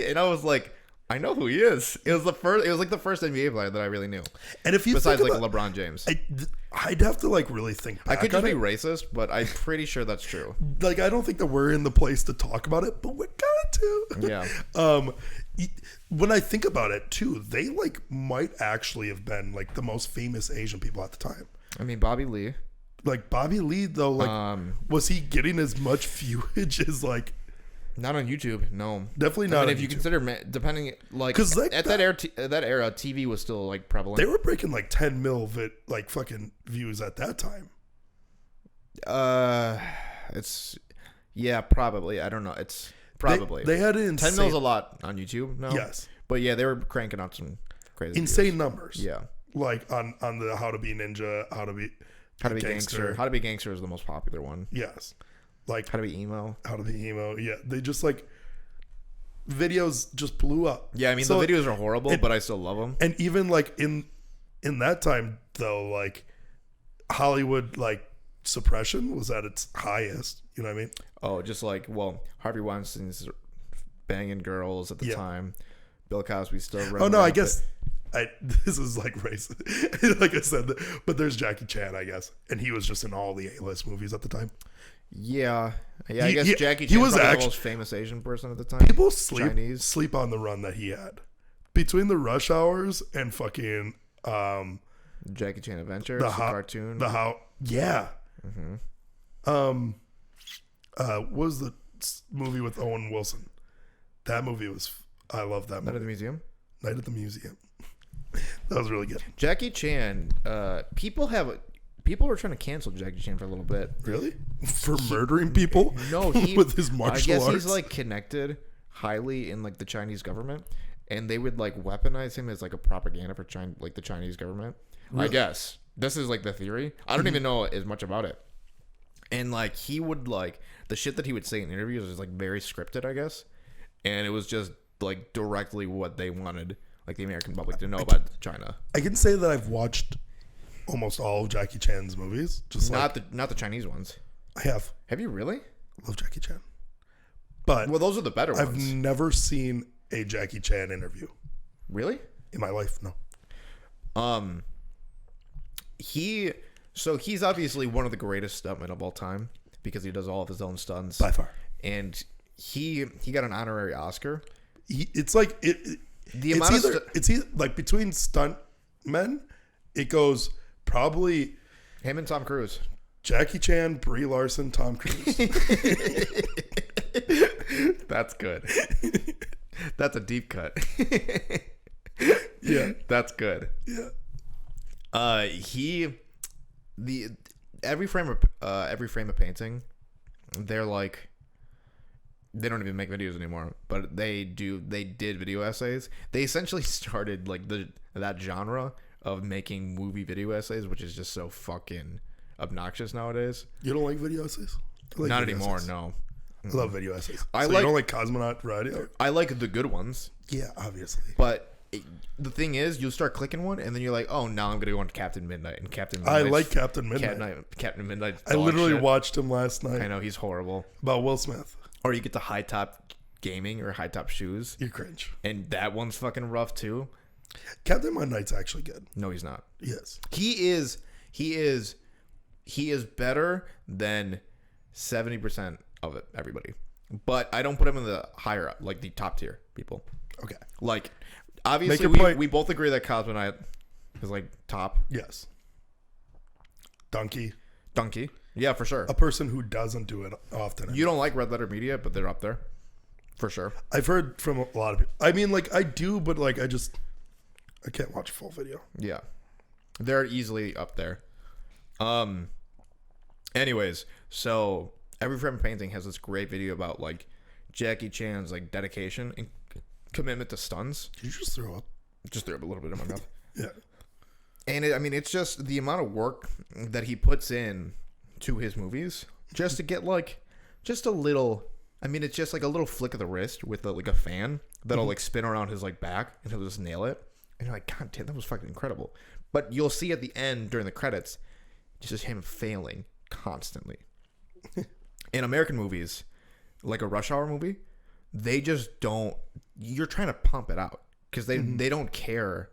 and I was like, I know who he is. It was like the first NBA player that I really knew. And if you besides like LeBron James, I'd have to like really think back. I could just be racist, but I'm pretty sure that's true. Like I don't think that we're in the place to talk about it, but we're going to. Yeah. When I think about it too, they like might actually have been like the most famous Asian people at the time. I mean, Bobby Lee. Like Bobby Lee though, like was he getting as much viewage as like? Not on YouTube, no. Definitely not. If you consider, depending like like at that era, TV was still like prevalent. They were breaking like 10 mil like fucking views at that time. It's probably. I don't know. It's probably they had an 10 mil's a lot on YouTube. No, yes, but yeah, they were cranking out some crazy insane views. Numbers. Yeah, like on the How to Be Ninja, How to Be Gangster. How to Be Gangster is the most popular one. Yes. Like How to Be Emo. Yeah. They just like videos just blew up. Yeah, I mean the videos are horrible, but I still love them. And even like in that time though, like Hollywood like suppression was at its highest. You know what I mean? Oh, just like Harvey Weinstein's banging girls at the time. Bill Cosby's still. Oh no, I guess. This is like racist, like I said, but there's Jackie Chan, I guess, and he was just in all the A-list movies at the time. Yeah. I guess Jackie Chan was the most famous Asian person at the time. People sleep on the run that he had between the Rush Hours and fucking Jackie Chan Adventures, the cartoon. Yeah. Mm-hmm. What was the movie with Owen Wilson? That movie was. I love that movie. Night at the Museum. Night at the Museum. That was really good. Jackie Chan. People were trying to cancel Jackie Chan for a little bit. Really? For murdering people? No, with his martial arts. I guess he's like connected highly in like the Chinese government, and they would like weaponize him as like a propaganda for China, like the Chinese government. Really? I guess this is like the theory. I don't even know as much about it. And like he would like the shit that he would say in interviews is like very scripted, I guess, and it was just like directly what they wanted, like the American public to know about China. I can say that I've watched almost all of Jackie Chan's movies. Just not the Chinese ones. I have. Have you really? I love Jackie Chan. But well, those are the better ones. I've never seen a Jackie Chan interview. Really? In my life, no. He's obviously one of the greatest stuntmen of all time because he does all of his own stunts. By far. And he got an honorary Oscar. It's like it's either like between stunt men, it goes probably him and Tom Cruise. Jackie Chan, Brie Larson, Tom Cruise. That's good. That's a deep cut. Yeah, that's good. Yeah. Every frame of painting, they're like, they don't even make videos anymore, but they did video essays. They essentially started like that genre of making movie video essays, which is just so fucking obnoxious nowadays. You don't like video essays? Not anymore, essays. No. I love video essays. You don't like Cosmonaut Radio? I like the good ones. Yeah, obviously. But the thing is, you'll start clicking one, and then you're like, "Oh, now I'm gonna go on Captain Midnight." And Captain Midnight. I like Captain Midnight. Captain Midnight. I literally watched him last night. I know he's horrible. About Will Smith. Or you get the high top gaming or high top shoes. You cringe. And that one's fucking rough too. Captain Midnight's actually good. No, he's not. Yes. He is better than 70% of it, everybody. But I don't put him in the higher up, like the top tier people. Okay. Like, obviously, we both agree that Cosmonaut is like top. Yes. Donkey. Yeah, for sure. A person who doesn't do it often. You don't like Red Letter Media, but they're up there. For sure. I've heard from a lot of people. I mean, like, I do, but like, I can't watch a full video. Yeah. They're easily up there. Anyways, so Every Frame of Painting has this great video about like Jackie Chan's like dedication and commitment to stunts. Did you just throw up? Just threw up a little bit in my mouth. Yeah. And it's just the amount of work that he puts in to his movies just to get like just a little. I mean, it's just like a little flick of the wrist with like a fan that'll like spin around his like back and he'll just nail it. And you're like, God damn, that was fucking incredible. But you'll see at the end during the credits, just him failing constantly. In American movies, like a Rush Hour movie, they just don't. You're trying to pump it out because they don't care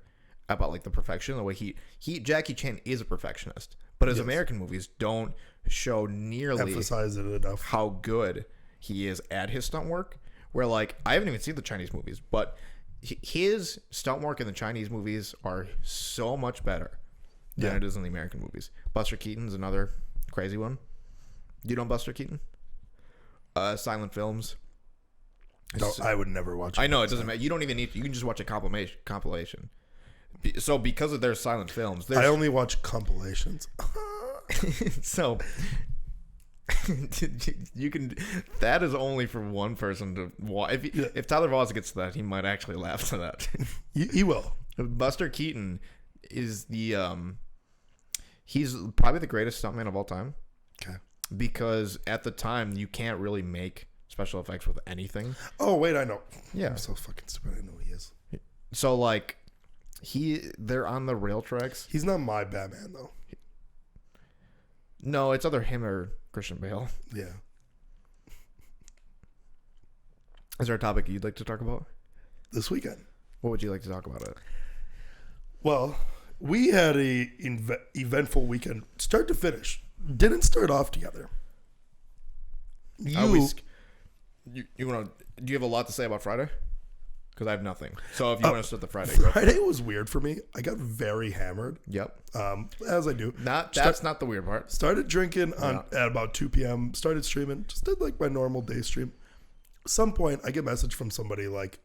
about like the perfection. The way Jackie Chan is a perfectionist, but his American movies don't show nearly emphasize it enough how good he is at his stunt work. Where like I haven't even seen the Chinese movies, but his stunt work in the Chinese movies are so much better than it is in the American movies. Buster Keaton's another crazy one. Do you know Buster Keaton? Silent films. No, I would never watch it. I know, it doesn't matter. You don't even need to. You can just watch a compilation. So because of their silent films... I only watch compilations. So... you can... That is only for one person to watch. If Tyler Voss gets to that, he might actually laugh to that. He will. Buster Keaton is the... he's probably the greatest stuntman of all time. Okay. Because at the time, you can't really make special effects with anything. Oh, wait, I know. Yeah. I'm so fucking stupid. I know he is. So, like, they're on the rail tracks. He's not my Batman, though. No, it's either him or Christian Bale. Yeah. Is there a topic you'd like to talk about? This weekend. What would you like to talk about? Well, we had a eventful weekend, start to finish. Didn't start off together. You want to? Do you have a lot to say about Friday? Because I have nothing. So if you want to start the Friday, Friday was weird for me. I got very hammered. Yep. As I do. That's not the weird part. Started drinking at about 2 p.m. Started streaming. Just did like my normal day stream. At some point, I get a message from somebody like,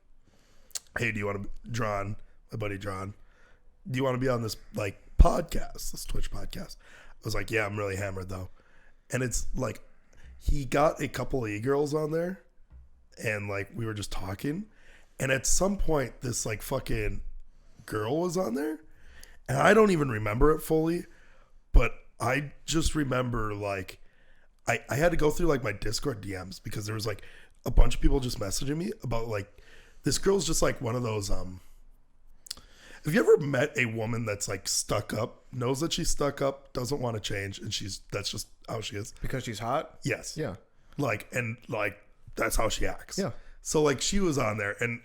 "Hey, do you want to Drawn, my buddy Drawn? do you want to be on this like podcast, this Twitch podcast? I was like, yeah, I'm really hammered though. And it's like, he got a couple of e-girls on there, and like we were just talking, and at some point this like fucking girl was on there, and I don't even remember it fully, but I just remember like I had to go through like my Discord DMs because there was like a bunch of people just messaging me about like, this girl's just like one of those have you ever met a woman that's like stuck up, knows that she's stuck up, doesn't want to change, and that's just how she is? Because she's hot? Yes. Yeah. Like, and like, that's how she acts. Yeah. So like, she was on there, and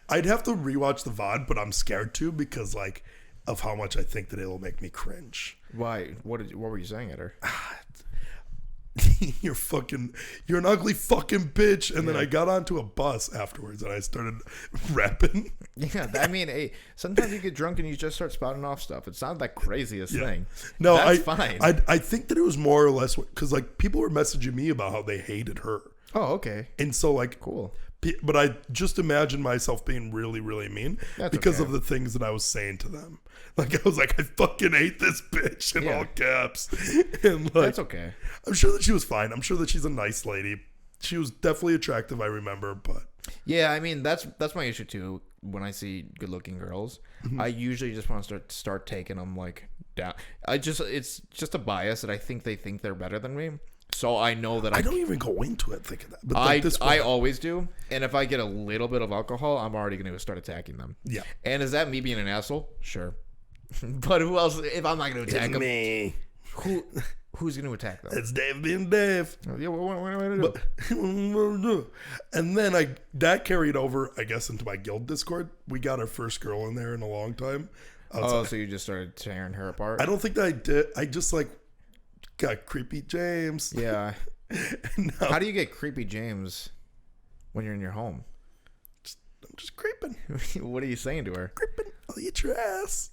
I'd have to rewatch the VOD, but I'm scared to because like of how much I think that it'll make me cringe. Why? What were you saying at her? You're an ugly fucking bitch. And then I got onto a bus afterwards and I started rapping. Yeah, I mean, hey, sometimes you get drunk and you just start spouting off stuff. It's not the craziest thing. No, that's fine. I think that it was more or less because like people were messaging me about how they hated her. Oh, okay. And so like, cool. But I just imagined myself being really, really mean because of the things that I was saying to them. Like, I was like, I fucking hate this bitch in all caps. And like, that's okay. I'm sure that she was fine. I'm sure that she's a nice lady. She was definitely attractive, I remember, but yeah, I mean, that's my issue too. When I see good looking girls, I usually just want to start taking them like down. It's just a bias that I think they think they're better than me. So I know that I don't even go into it thinking that. But I always do. And if I get a little bit of alcohol, I'm already going to start attacking them. Yeah. And is that me being an asshole? Sure. But who else? If I'm not going to attack them, me. Who's going to attack them? It's Dave being Dave. Yeah, what am I going to do? And then that carried over, I guess, into my guild Discord. We got our first girl in there in a long time. So you just started tearing her apart? I don't think that I did. I just like got creepy James. Yeah. No. How do you get creepy James when you're in your home? I'm just creeping. What are you saying to her? Creeping. I'll eat your ass.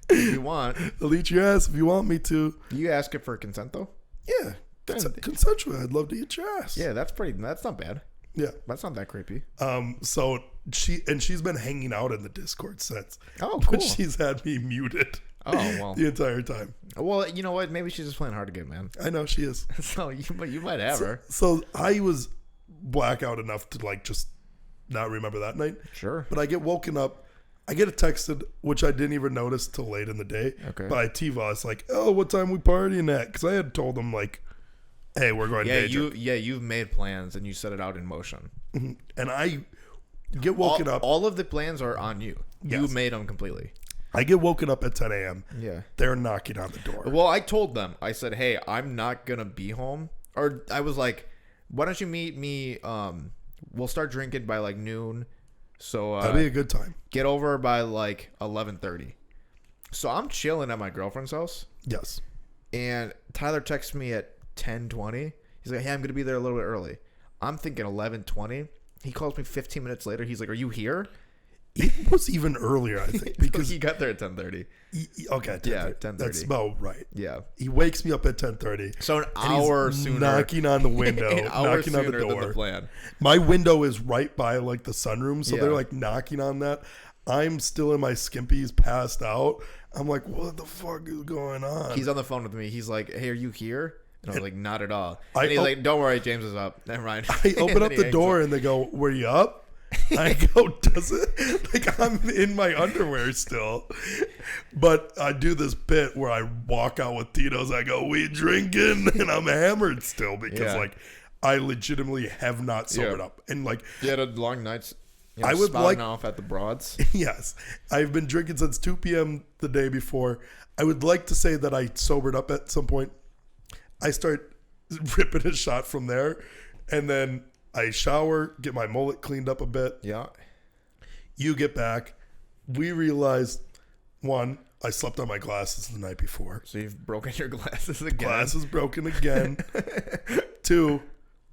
If you want. I'll eat your ass if you want me to. Do you ask it for consent though? Yeah. Consensual. I'd love to eat your ass. Yeah, that's not bad. Yeah. That's not that creepy. So she's been hanging out in the Discord since. Oh, cool. But she's had me muted. Oh, well. The entire time. Well, you know what? Maybe she's just playing hard to get, man. I know she is. So you might have her. So I was blackout enough to like just not remember that night. Sure. But I get woken up. I get a texted, which I didn't even notice till late in the day. Okay. By T-Voss, like, oh, what time we partying at? Because I had told them like, hey, we're going to you've made plans and you set it out in motion. Mm-hmm. And I get woken up. All of the plans are on you. Yes. You made them completely. I get woken up at 10 a.m. Yeah. They're knocking on the door. Well, I told them. I said, hey, I'm not going to be home. Or I was like, why don't you meet me? We'll start drinking by like noon. So that'd be a good time. Get over by like 11:30. So I'm chilling at my girlfriend's house. Yes. And Tyler texts me at 10:20. He's like, hey, I'm going to be there a little bit early. I'm thinking 11:20. He calls me 15 minutes later. He's like, are you here? It was even earlier, I think, because he got there at 10:30. Okay, 10:30. Yeah, 10:30. That's about right. Yeah. He wakes me up at 10:30. So an hour sooner. Knocking on the window, knocking on the door. Than the plan. My window is right by like the sunroom, so Yeah. they're like knocking on that. I'm still in my skimpies, passed out. I'm like, what the fuck is going on? He's on the phone with me. He's like, hey, are you here? And I was like, not at all. I And he's like, don't worry, James is up. Never mind. I open up the door and they go, were you up? I go, does it? Like, I'm in my underwear still. But I do this bit where I walk out with Tito's. I go, we drinking? And I'm hammered still because, like, I legitimately have not sobered up. And, like, you had a long night. I would like off at the broads. Yes. I've been drinking since 2 p.m. the day before. I would like to say that I sobered up at some point. I start ripping a shot from there. And then I shower, get my mullet cleaned up a bit. Yeah. You get back. We realize, one, I slept on my glasses the night before. So you've broken your glasses again. Glasses broken again. Two,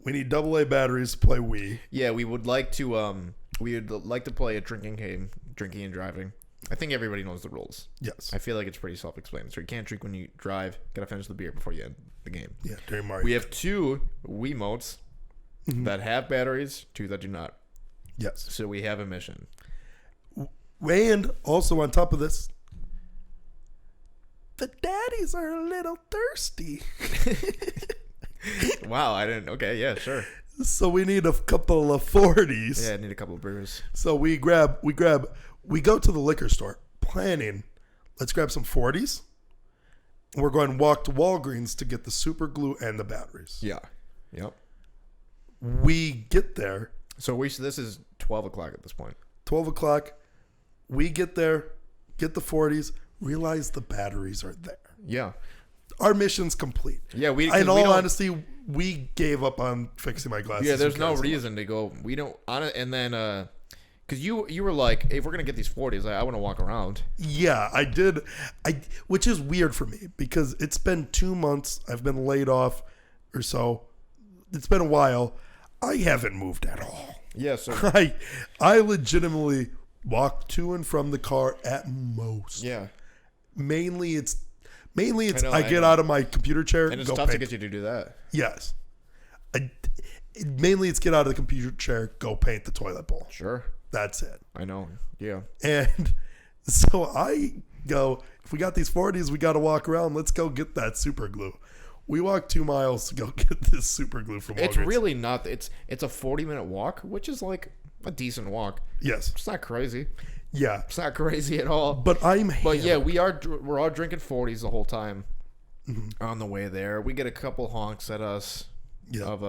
we need AA batteries to play Wii. Yeah, we would like to play a drinking game, drinking and driving. I think everybody knows the rules. Yes. I feel like it's pretty self-explanatory. You can't drink when you drive. Gotta finish the beer before you end the game. Yeah, during Mario. We have 2 Wiimotes that have batteries, 2 that do not. Yes. So we have a mission. And also on top of this, the daddies are a little thirsty. Wow, I didn't. Okay, yeah, sure. So we need a couple of 40s. Yeah, I need a couple of brews. So we go to the liquor store planning, let's grab some 40s. We're going to walk to Walgreens to get the super glue and the batteries. Yeah. Yep. We get there. So this is 12 o'clock at this point. 12 o'clock. We get there, get the 40s, realize the batteries are there. Yeah. Our mission's complete. Yeah, in all honesty, we gave up on fixing my glasses. Yeah, there's no reason to go. We don't on it, and then because you were like, if we're gonna get these 40s, I want to walk around. Yeah, I did. Which is weird for me because it's been 2 months. I've been laid off, or so. It's been a while. I haven't moved at all. Yeah, so I legitimately walk to and from the car at most. Yeah. Mainly it's I get out of my computer chair and it's tough to get you to do that. Yes. Mainly it's get out of the computer chair, go paint the toilet bowl. Sure. That's it. I know. Yeah. And so I go, if we got these 40s, we got to walk around. Let's go get that super glue. We walked 2 miles to go get this super glue from Walgreens. It's really not. It's a 40-minute walk, which is like a decent walk. Yes. It's not crazy. Yeah. It's not crazy at all. But yeah, we're all drinking 40s the whole time on the way there. We get a couple honks at us of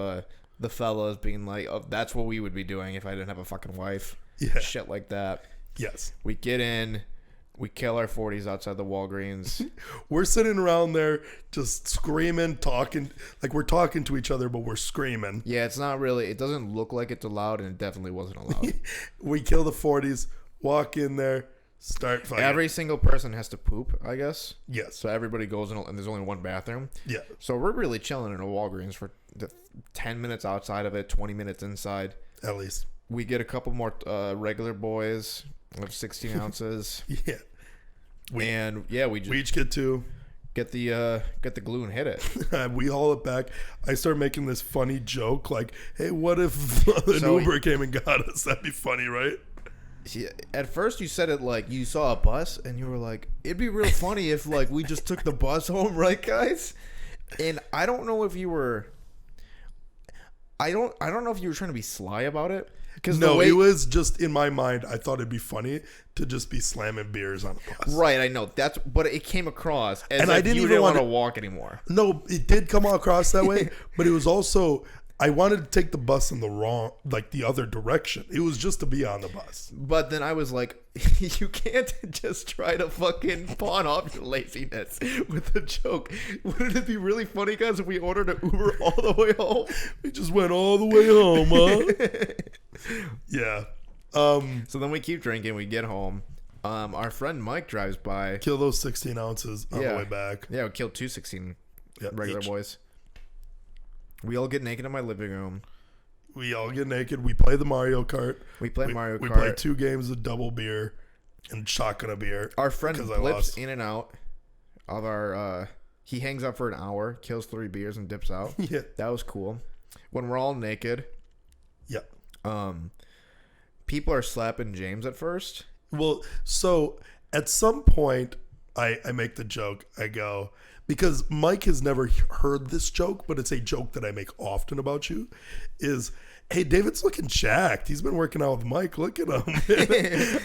the fellas being like, oh, that's what we would be doing if I didn't have a fucking wife. Yeah. Shit like that. Yes. We get in. We kill our 40s outside the Walgreens. We're sitting around there just screaming, talking. Like we're talking to each other, but we're screaming. Yeah, it's not really. It doesn't look like it's allowed, and it definitely wasn't allowed. We kill the 40s, walk in there, start fighting. Every single person has to poop, I guess. Yes. So everybody goes in, and there's only one bathroom. Yeah. So we're really chilling in a Walgreens for 10 minutes outside of it, 20 minutes inside. At least. We get a couple more regular boys of 16 ounces. Yeah. We each get 2. Get the glue and hit it. We haul it back. I start making this funny joke like, hey, what if an Uber came and got us? That'd be funny, right? At first you said it like you saw a bus and you were like, it'd be real funny if like we just took the bus home, right, guys? And I don't know if you were I don't know if you were trying to be sly about it. No, it was just in my mind. I thought it'd be funny to just be slamming beers on a bus. Right, I know. But it came across as and if I didn't you even didn't want to walk anymore. No, it did come across that way, but it was also I wanted to take the bus in the other direction. It was just to be on the bus. But then I was like, you can't just try to fucking pawn off your laziness with a joke. Wouldn't it be really funny, guys, if we ordered an Uber all the way home? We just went all the way home, huh? Yeah. So then we keep drinking. We get home. Our friend Mike drives by. Kill those 16 ounces on the way back. Yeah, we killed 2 16 regular boys. We all get naked in my living room. We all get naked. We play the Mario Kart. We play Mario Kart. We play 2 games of double beer and shotgun a beer. Our friend blips in and out of our... he hangs out for an hour, kills 3 beers, and dips out. Yeah. That was cool. When we're all naked... Yeah. People are slapping James at first. Well, so at some point, I make the joke. I go... Because Mike has never heard this joke, but it's a joke that I make often about you, is, hey, David's looking jacked. He's been working out with Mike. Look at him.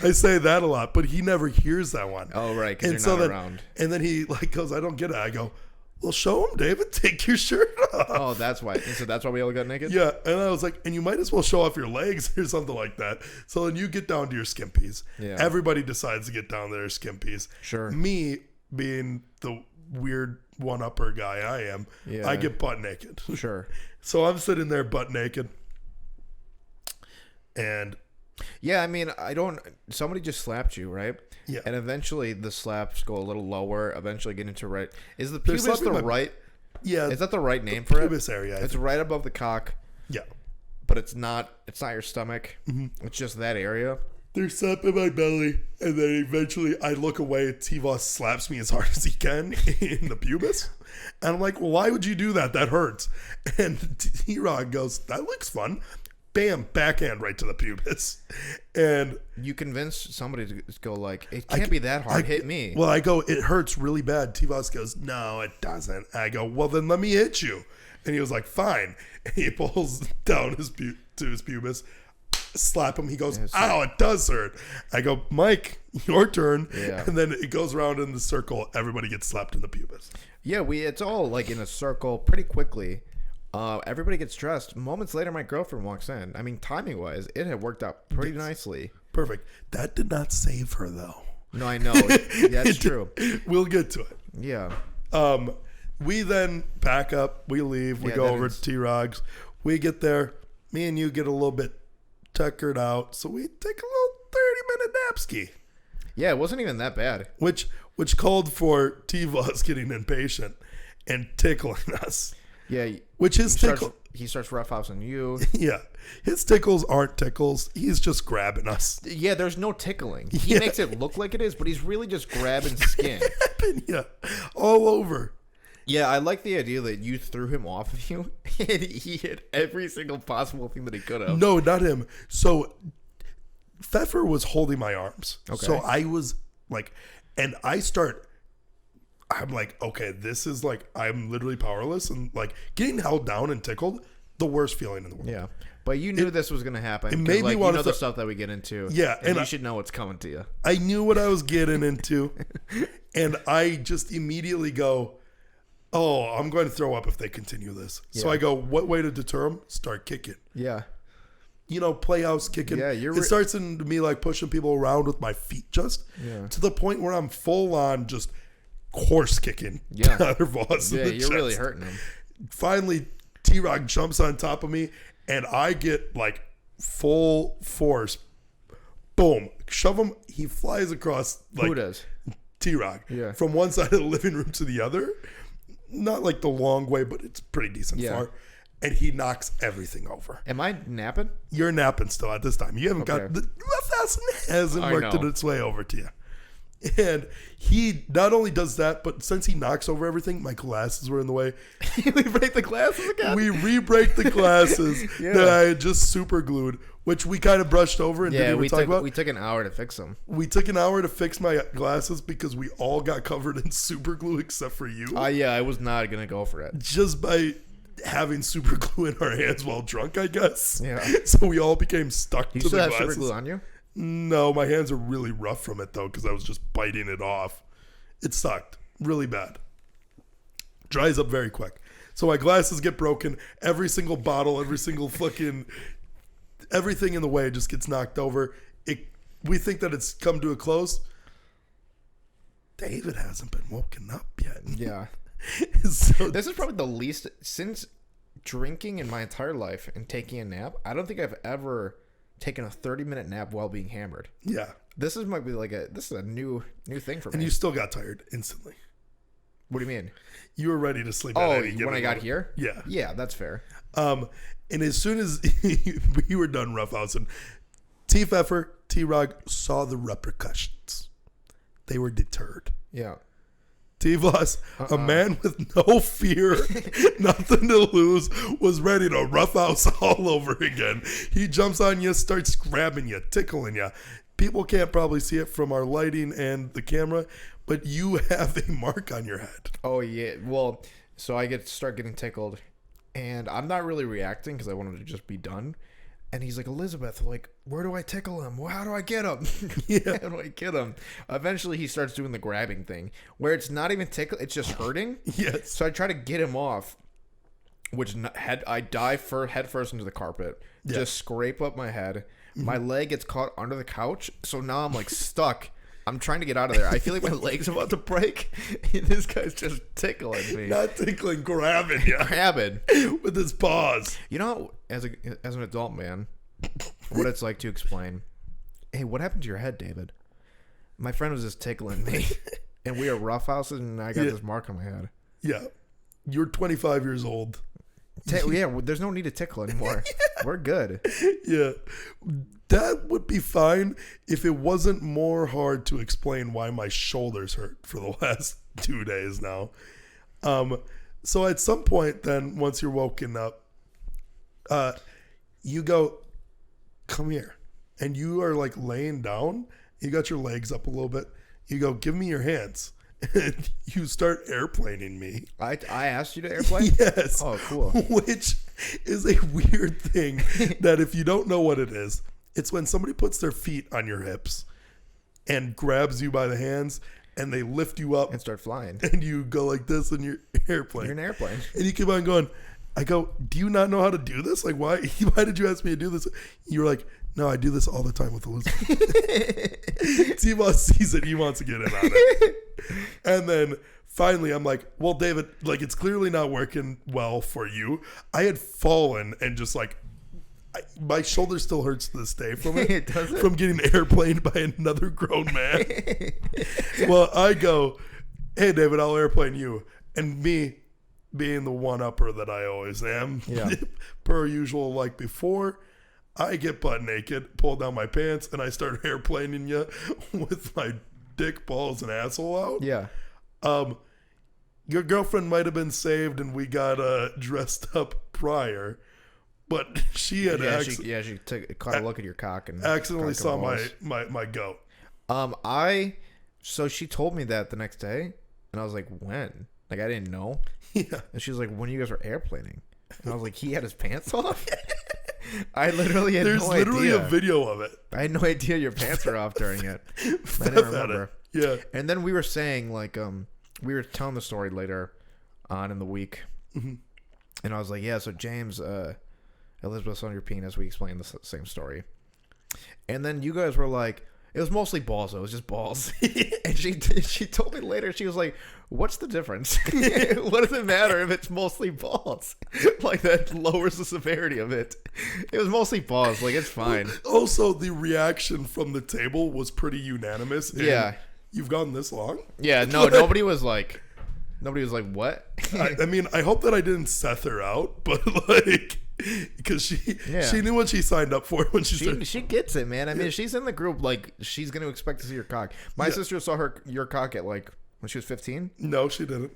I say that a lot, but he never hears that one. Oh, right, because you're not around. And then he goes, I don't get it. I go, well, show him, David. Take your shirt off. Oh, that's why. So that's why we all got naked? Yeah, and I was like, and you might as well show off your legs or something like that. So then you get down to your skimpies. Yeah. Everybody decides to get down to their skimpies. Sure. Me, being the weird one-upper guy I am, I get butt naked. Sure. So I'm sitting there butt naked. And yeah, I mean, somebody just slapped you, right? Yeah. And eventually the slaps go a little lower, eventually get into right. Is the pubis the right? Yeah. Is that the right name for it? Pubis area. It's right above the cock. Yeah. But it's not your stomach. Mm-hmm. It's just that area. They're slapping my belly, and then eventually I look away. T-Voss slaps me as hard as he can in the pubis. And I'm like, well, why would you do that? That hurts. And T-Rod goes, that looks fun. bam, backhand right to the pubis. And you convince somebody to go like, it can't be that hard. Hit me. Well, I go, it hurts really bad. T-Voss goes, no, it doesn't. I go, well, then let me hit you. And he was like, fine. And he pulls down to his pubis, slap him. He goes, ow, it does hurt. I go, Mike, your turn. Yeah. And then it goes around in the circle. Everybody gets slapped in the pubis. Yeah, it's all like in a circle pretty quickly. Everybody gets dressed. Moments later, my girlfriend walks in. I mean, timing-wise, it had worked out pretty nicely. Perfect. That did not save her, though. No, I know. That's true. We'll get to it. Yeah. We then pack up. We leave. We go over to T-Rog's. We get there. Me and you get a little bit tuckered out. So we take a little 30-minute nap ski. Yeah, it wasn't even that bad. Which called for T-Voss getting impatient and tickling us. Yeah. Which his tickle... He starts roughhousing you. Yeah. His tickles aren't tickles. He's just grabbing us. Yeah, there's no tickling. He makes it look like it is, but he's really just grabbing skin. Yeah. All over. Yeah, I like the idea that you threw him off of you, and he hit every single possible thing that he could have. No, not him. So, Pfeffer was holding my arms. Okay. So, I was like, and I'm like, okay, this is like, I'm literally powerless. And like, getting held down and tickled, the worst feeling in the world. Yeah. But you knew this was going to happen. It made me want to... the stuff that we get into. Yeah. And you should know what's coming to you. I knew what I was getting into. And I just immediately go, oh, I'm going to throw up if they continue this. Yeah. So I go, what way to deter them? Start kicking. Yeah. You know, playhouse kicking. Yeah, it starts into me like pushing people around with my feet to the point where I'm full on just horse kicking. Yeah. Tyler Voss yeah, you're really hurting him. Finally, T-Rock jumps on top of me and I get like full force. Boom. Shove him. He flies across. Like, who does? T-Rock. Yeah. From one side of the living room to the other. Not like the long way, but it's pretty decent far. And he knocks everything over. Am I napping? You're napping still at this time. You haven't got the fast hasn't worked its way over to you. And he not only does that, but since he knocks over everything, my glasses were in the way. We break the glasses again? We re-break the glasses that I had just super glued, which we kind of brushed over and didn't even talk about. We took an hour to fix them. We took an hour to fix my glasses because we all got covered in super glue except for you. Yeah, I was not going to go for it. Just by having super glue in our hands while drunk, I guess. Yeah. So we all became stuck to the glasses. You still have super glue on you? No, my hands are really rough from it, though, because I was just biting it off. It sucked. Really bad. Dries up very quick. So my glasses get broken. Every single bottle, every single fucking... everything in the way just gets knocked over. We think that it's come to a close. David hasn't been woken up yet. Yeah. So this is probably the least... Since drinking in my entire life and taking a nap, I don't think I've ever... taking a 30-minute nap while being hammered. Yeah. This might be like this is a new thing for me. And you still got tired instantly. What do you mean? You were ready to sleep. When I got here? Yeah. Yeah, that's fair. And as soon as we were done roughhousing, T-Pfeffer, T-Rog saw the repercussions. They were deterred. Yeah. T-Voss, a man with no fear, nothing to lose, was ready to roughhouse all over again. He jumps on you, starts grabbing you, tickling you. People can't probably see it from our lighting and the camera, but you have a mark on your head. Oh, yeah. Well, so I start getting tickled, and I'm not really reacting because I wanted to just be done. And he's like, Elizabeth, like, where do I tickle him? How do I get him? Yeah. How do I get him? Eventually, he starts doing the grabbing thing where it's not even tickle. It's just hurting. Yes. So I try to get him off, I dive head first into the carpet, just scrape up my head. My leg gets caught under the couch. So now I'm like stuck. I'm trying to get out of there. I feel like my leg's about to break. And this guy's just tickling me. Not tickling, grabbing you. Grabbing. With his paws. You know, as an adult man, what it's like to explain, hey, what happened to your head, David? My friend was just tickling me. And we are roughhouses, and I got this mark on my head. Yeah. You're 25 years old. There's no need to tickle anymore. We're good. Yeah. That would be fine if it wasn't more hard to explain why my shoulders hurt for the last 2 days now. So at some point then, once you're woken up, you go, come here. And you are like laying down. You got your legs up a little bit. You go, give me your hands. And you start airplaning me. I asked you to airplane? Yes. Oh, cool. Which is a weird thing that if you don't know what it is, it's when somebody puts their feet on your hips and grabs you by the hands and they lift you up And start flying. and you go like this in your airplane. You're an airplane. And you keep on going. I go, do you not know how to do this? Like, why did you ask me to do this? You're like, no, I do this all the time with Elizabeth. T-Boss sees it. He wants to get in on it. And then finally, I'm like, well, David, like, it's clearly not working well for you. I had fallen and just like, my shoulder still hurts to this day from it. Does it? From getting airplaned by another grown man. Well, I go, hey, David, I'll airplane you. And me being the one-upper that I always am, per usual, like before, I get butt naked, pull down my pants, and I start airplaning you with my dick, balls, and asshole out. Yeah. Your girlfriend might have been saved, and we got dressed up prior, but she had she caught a look at your cock and accidentally saw my goat. So she told me that the next day, and I was like, when? Like, I didn't know. Yeah. And she was like, when you guys were airplaning? And I was like, he had his pants off? I literally had no idea. There's literally a video of it. I had no idea your pants were off during it. I didn't remember. Yeah. And then we were saying, like, we were telling the story later on in the week. Mm-hmm. And I was like, yeah, so James, Elizabeth's on your penis. We explained the same story. And then you guys were like, it was mostly balls, though. It was just balls. And she told me later, she was like, what's the difference? What does it matter if it's mostly balls? Like, that lowers the severity of it. It was mostly balls. Like, it's fine. Also, the reaction from the table was pretty unanimous. Yeah. You've gone this long? Yeah, no, nobody was like, what? I mean, I hope that I didn't Seth her out, but like, because she knew what she signed up for when she started. She gets it, man. I mean, she's in the group, like, she's going to expect to see your cock. My sister saw your cock at, like, when she was 15? No, she didn't.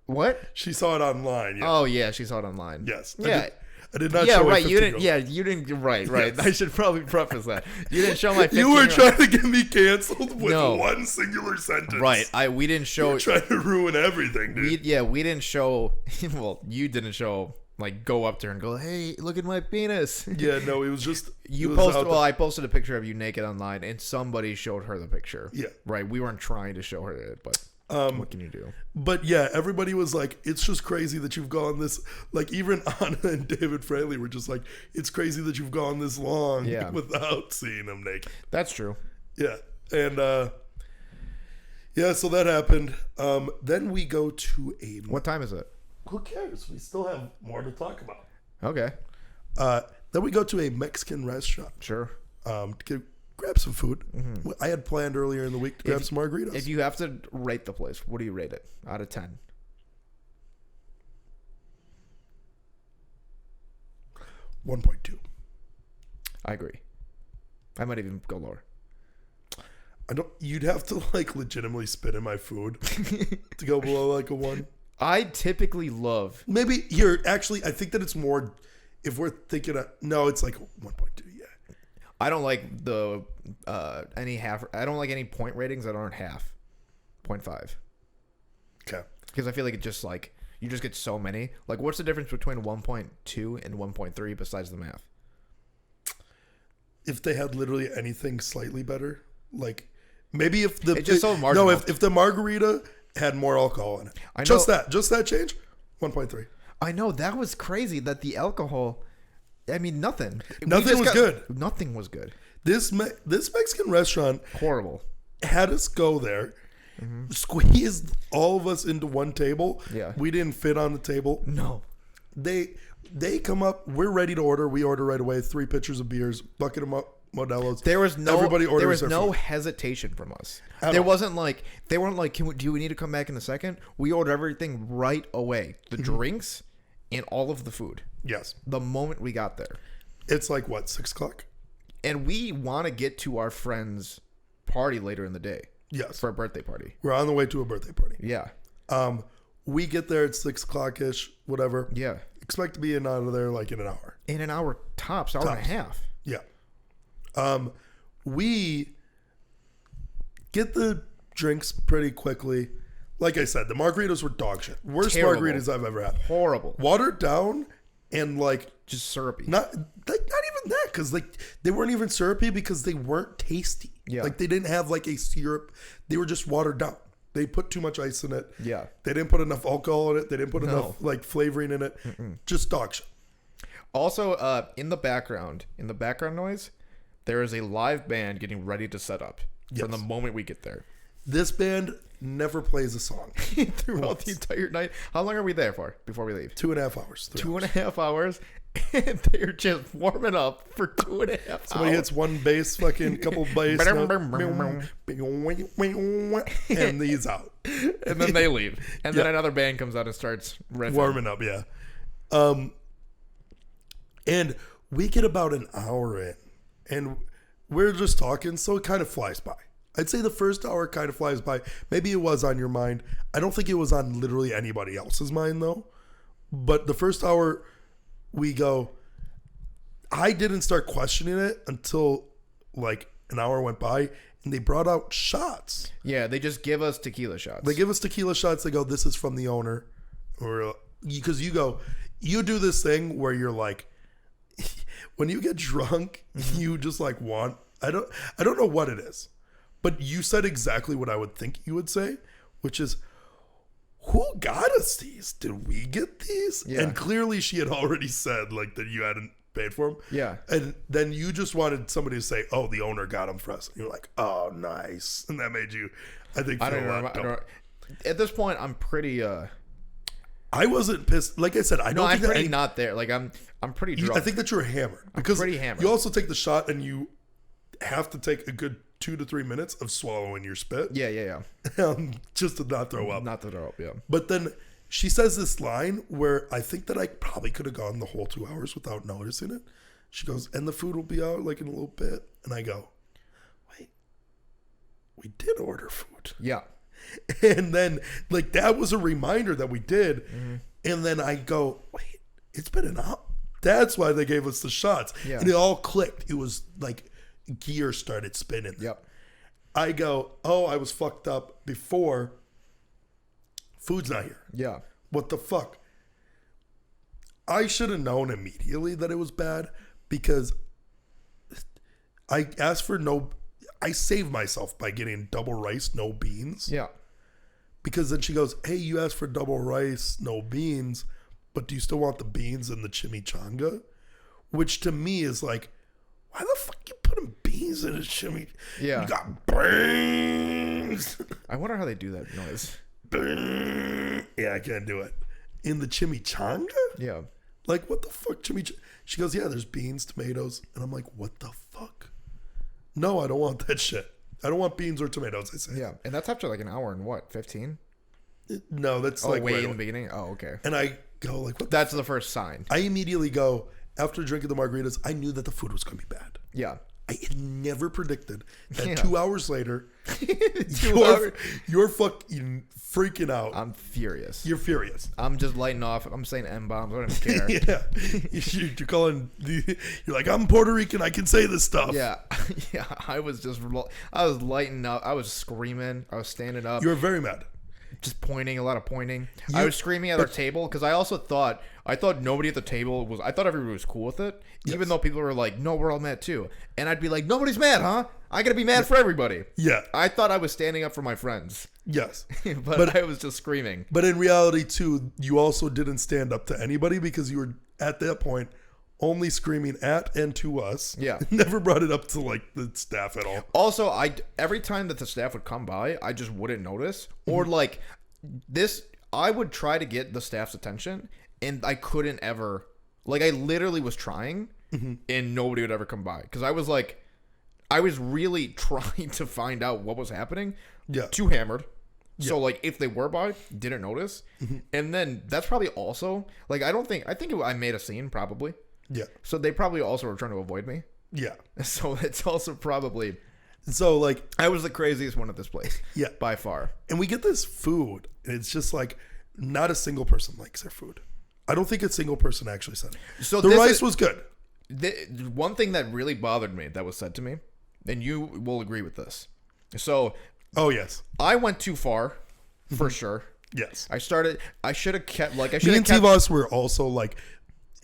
What? She saw it online. Yeah. Oh, yeah, she saw it online. Yes. Yeah. I did not yeah, show right. my You didn't. Yeah, you didn't. Right. Yes. I should probably preface that. You didn't show my. You were trying to get me canceled with one singular sentence. Right. We didn't show. You were trying to ruin everything, dude. We didn't show. Well, you didn't show. Like, go up to her and go, hey, look at my penis. Yeah, no, it was just. You posted. Well, I posted a picture of you naked online, and somebody showed her the picture. Yeah. Right. We weren't trying to show her it, but. What can you do? But yeah, everybody was like, it's just crazy that you've gone this, like, even Anna and David Fraley were just like, it's crazy that you've gone this long without seeing him naked. That's true. Yeah. And so that happened. Then we go to a... What time is it? Who cares? We still have more to talk about. Okay. Then we go to a Mexican restaurant. Sure. To grab some food. Mm-hmm. I had planned earlier in the week to grab some margaritas. If you have to rate the place, what do you rate it out of 10? 1.2. I agree. I might even go lower. You'd have to like legitimately spit in my food to go below like a 1. I typically love. Maybe I think that it's more if we're thinking no, it's like 1.2. Yeah. I don't like any half. I don't like any point ratings that aren't half. 0.5. Okay. Because I feel like it just like you just get so many. Like, what's the difference between 1.2 and 1.3 besides the math? If they had literally anything slightly better, like maybe if the it's just so marginal. No, if the margarita had more alcohol in it, just that change, 1.3. I know that was crazy that the alcohol. I mean, nothing. Nothing was good. Nothing was good. This Mexican restaurant horrible had us go there, squeezed all of us into one table. Yeah, we didn't fit on the table. No, they come up. We're ready to order. We order right away. 3 pitchers of beers, bucket of Modelo's. There was no. Everybody orders. There was their no food. hesitation from us. There wasn't like they weren't like, do we need to come back in a second? We ordered everything right away. The drinks and all of the food. Yes. The moment we got there. It's like what, 6:00? And we want to get to our friend's party later in the day. Yes. For a birthday party. We're on the way to a birthday party. Yeah. We get there at 6:00-ish, whatever. Yeah. Expect to be in out of there like in an hour. In an hour tops, hour and a half. Yeah. We get the drinks pretty quickly. Like I said, the margaritas were dog shit. Worst Terrible. margaritas I've ever had. Horrible. Watered down and like Just syrupy. not even that, because like they weren't even syrupy because they weren't tasty. Yeah. Like they didn't have like a syrup. They were just watered down. They put too much ice in it. Yeah. They didn't put enough alcohol in it. They didn't put enough like flavoring in it. Just dog shit. Also, in the background noise, there is a live band getting ready to set up from the moment we get there. This band never plays a song Throughout the entire night. How long are we there for before we leave? 2.5 hours. 2.5 hours, and they're just warming up for 2.5 hours. Somebody hits one bass, fucking couple bass, and these out. And then they leave. And then another band comes out and starts riffing. Warming up, yeah. And we get about an hour in, and we're just talking, so it kind of flies by. I'd say the first hour kind of flies by. Maybe it was on your mind. I don't think it was on literally anybody else's mind, though. But the first hour, we go, I didn't start questioning it until like an hour went by, and they brought out shots. Yeah, they just give us tequila shots. They give us tequila shots. They go, this is from the owner. Or because you do this thing where you're like, when you get drunk, you just like want, I don't know what it is. But you said exactly what I would think you would say, which is, who got us these? Did we get these? Yeah. And clearly she had already said like that you hadn't paid for them. Yeah. And then you just wanted somebody to say, oh, the owner got them for us. And you're like, oh, nice. And that made you, I think, feel a lot better. At this point, I'm pretty... I wasn't pissed. Like I said, I don't I'm think pretty not there. Like, I'm pretty drunk. I think that you're hammered. Because pretty hammered. You also take the shot and you have to take a good 2 to 3 minutes of swallowing your spit. Yeah. Just to not throw up. Not to throw up, yeah. But then she says this line where I think that I probably could have gone the whole 2 hours without noticing it. She goes, and the food will be out like in a little bit. And I go, wait, we did order food. Yeah. And then like that was a reminder that we did. Mm-hmm. And then I go, wait, it's been an hour. That's why they gave us the shots. Yeah. And it all clicked. It was like gear started spinning. Yep. I go, oh, I was fucked up before. Food's not here. Yeah. What the fuck? I should have known immediately that it was bad because I asked for I saved myself by getting double rice, no beans. Yeah. Because then she goes, hey, you asked for double rice, no beans, but do you still want the beans and the chimichanga? Which to me is like, why the fuck you putting beans in a chimichanga? Yeah. You got beans. I wonder how they do that noise. Yeah, I can't do it. In the chimichanga? Yeah. Like, what the fuck, chimichanga? She goes, yeah, there's beans, tomatoes. And I'm like, what the fuck? No, I don't want that shit. I don't want beans or tomatoes, I say. Yeah. And that's after like an hour and what, 15? No, that's Like like way right in the away. beginning? Oh, okay. And I go like, what? That's the first sign. I immediately go, after drinking the margaritas, I knew that the food was going to be bad. Yeah. I had never predicted that Yeah. 2 hours later, hours. you're fucking freaking out. I'm furious. You're furious. I'm just lighting off. I'm saying M-bombs. I don't even care. Yeah. You're calling, you're like, I'm Puerto Rican. I can say this stuff. Yeah. Yeah. I was lighting up. I was screaming. I was standing up. You were very mad. Just pointing, a lot of pointing. I was screaming at our table because I thought nobody at the table was, I thought everybody was cool with it, even though people were like, no, we're all mad too. And I'd be like, nobody's mad, huh? I gotta be mad for everybody. Yeah. I thought I was standing up for my friends, Yes. but I was just screaming. But in reality, too, you also didn't stand up to anybody because you were, at that point, only screaming at and to us. Yeah. Never brought it up to, like, the staff at all. Also, every time that the staff would come by, I just wouldn't notice. Or like this, I would try to get the staff's attention, and I couldn't ever. Like, I literally was trying, and nobody would ever come by because I was like, I was really trying to find out what was happening. Yeah. Too hammered. So like, if they were by, didn't notice, and then that's probably also like, I think I made a scene probably. Yeah. So they probably also were trying to avoid me. Yeah. So it's also probably. So, like, I was the craziest one at this place. Yeah. By far. and we get this food, and it's just like, not a single person likes their food. I don't think a single person actually said it. So the this rice is- was good. one thing that really bothered me that was said to me, and you will agree with this. So, oh yes, I went too far, for sure. Yes, I should have kept like I should. Me and Tivas were also like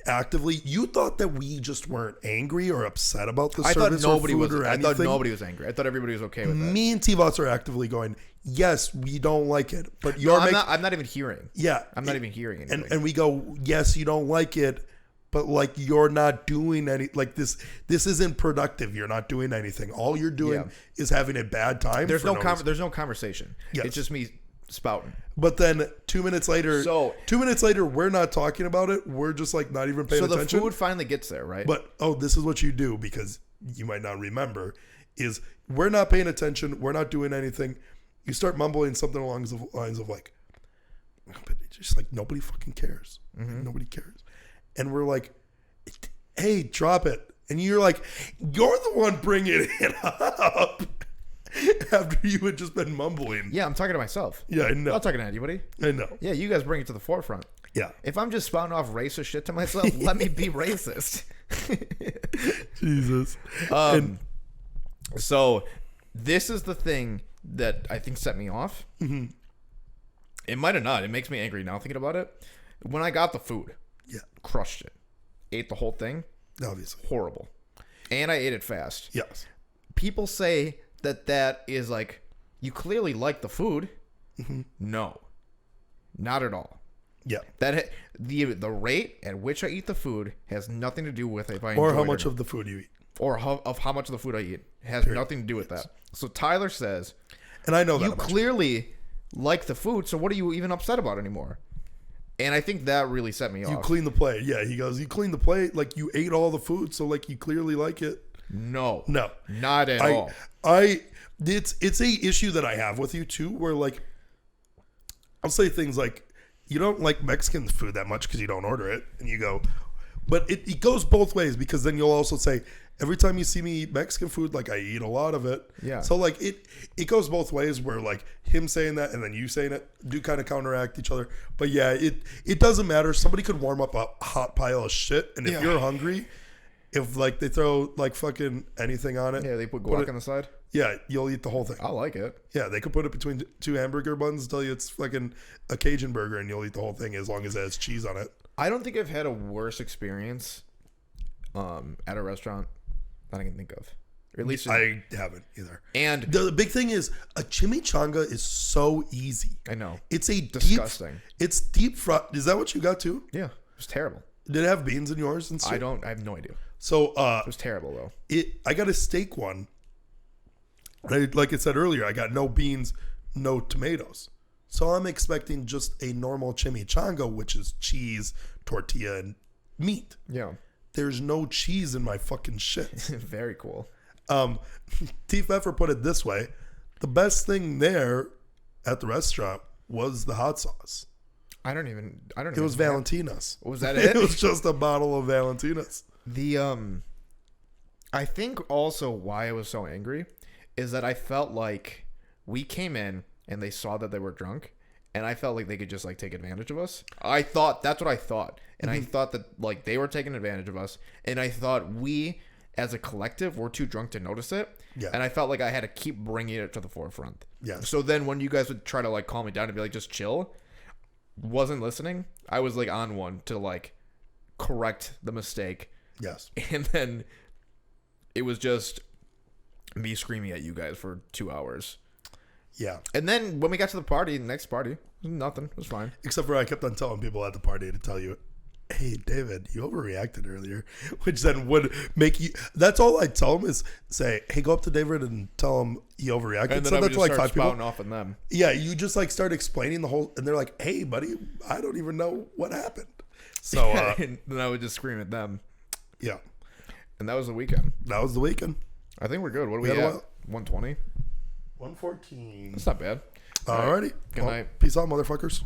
actively. You thought that we just weren't angry or upset about the service or food or anything. I thought nobody was angry. I thought everybody was okay with it. Me and Tivas are actively going, yes, we don't like it, but I'm not even hearing. Yeah, I'm not even hearing anything. And we go, yes, you don't like it, but like you're not doing any like this isn't productive. You're not doing anything. All you're doing is having a bad time. There's no conversation. Yes. It's just me spouting. But then 2 minutes later, we're not talking about it. We're just like not even paying attention. So the food finally gets there, right? But this is what you do, because you might not remember, is we're not paying attention. We're not doing anything. You start mumbling something along the lines of like, but it's just like nobody fucking cares. Mm-hmm. Like, nobody cares. And we're like, hey, drop it. And you're like, you're the one bringing it up after you had just been mumbling. Yeah, I'm talking to myself. Yeah, I know. I'm not talking to anybody. I know. Yeah, you guys bring it to the forefront. Yeah. If I'm just spouting off racist shit to myself, let me be racist. Jesus. So this is the thing that I think set me off. Mm-hmm. It might have not. It makes me angry now thinking about it. When I got the food, crushed it, ate the whole thing. Obviously, horrible, and I ate it fast. Yes. People say that is like, you clearly like the food. Mm-hmm. No, not at all. Yeah. That the rate at which I eat the food has nothing to do with if I or enjoy how it much or of the food you eat, or how much of the food I eat. It has nothing to do with that. So Tyler says, and I know that you clearly like the food, so what are you even upset about anymore? And I think that really set me off. You clean the plate. Yeah, he goes, you clean the plate, like you ate all the food, so like you clearly like it. No, not at all. It's a issue that I have with you too, where like I'll say things like, you don't like Mexican food that much because you don't order it, and you go, but it goes both ways, because then you'll also say, every time you see me eat Mexican food, like I eat a lot of it. Yeah. So like it goes both ways, where like him saying that and then you saying it do kind of counteract each other. But yeah, it doesn't matter. Somebody could warm up a hot pile of shit, and if you're hungry, if like they throw like fucking anything on it, they put guac on the side. Yeah, you'll eat the whole thing. I like it. Yeah, they could put it between two hamburger buns, tell you it's fucking a Cajun burger, and you'll eat the whole thing as long as it has cheese on it. I don't think I've had a worse experience at a restaurant that I can think of. Or at least I haven't either. And the big thing is, a chimichanga is so easy. I know. It's a disgusting. It's deep fried. Is that what you got too? Yeah, it was terrible. Did it have beans in yours and stuff? I have no idea. So it was terrible though. I got a steak one. Like I said earlier, I got no beans, no tomatoes. So I'm expecting just a normal chimichanga, which is cheese, tortilla, and meat. Yeah. There's no cheese in my fucking shit. Very cool. T. Pfeffer put it this way: the best thing there at the restaurant was the hot sauce. It was Valentina's. Was that it? It was just a bottle of Valentina's. I think also why I was so angry is that I felt like we came in and they saw that they were drunk, and I felt like they could just like take advantage of us. That's what I thought. And I thought that like they were taking advantage of us, and I thought we as a collective were too drunk to notice it. Yeah. And I felt like I had to keep bringing it to the forefront. Yeah. So then when you guys would try to like calm me down and be like, just chill, wasn't listening. I was like on one to like correct the mistake. Yes. And then it was just me screaming at you guys for 2 hours. Yeah. And then when we got to the next party, nothing. It was fine. Except for I kept on telling people at the party to tell you, hey, David, you overreacted earlier, which then would make you. That's all I tell them is say, hey, go up to David and tell him he overreacted. And then so I would that's just like start 5 people. spouting off on them. Yeah, you just like start explaining the whole, and they're like, hey, buddy, I don't even know what happened. So and then I would just scream at them. Yeah. And that was the weekend. That was the weekend. I think we're good. What do we at? 120? 114. That's not bad. Alrighty. Good night. Peace out, motherfuckers.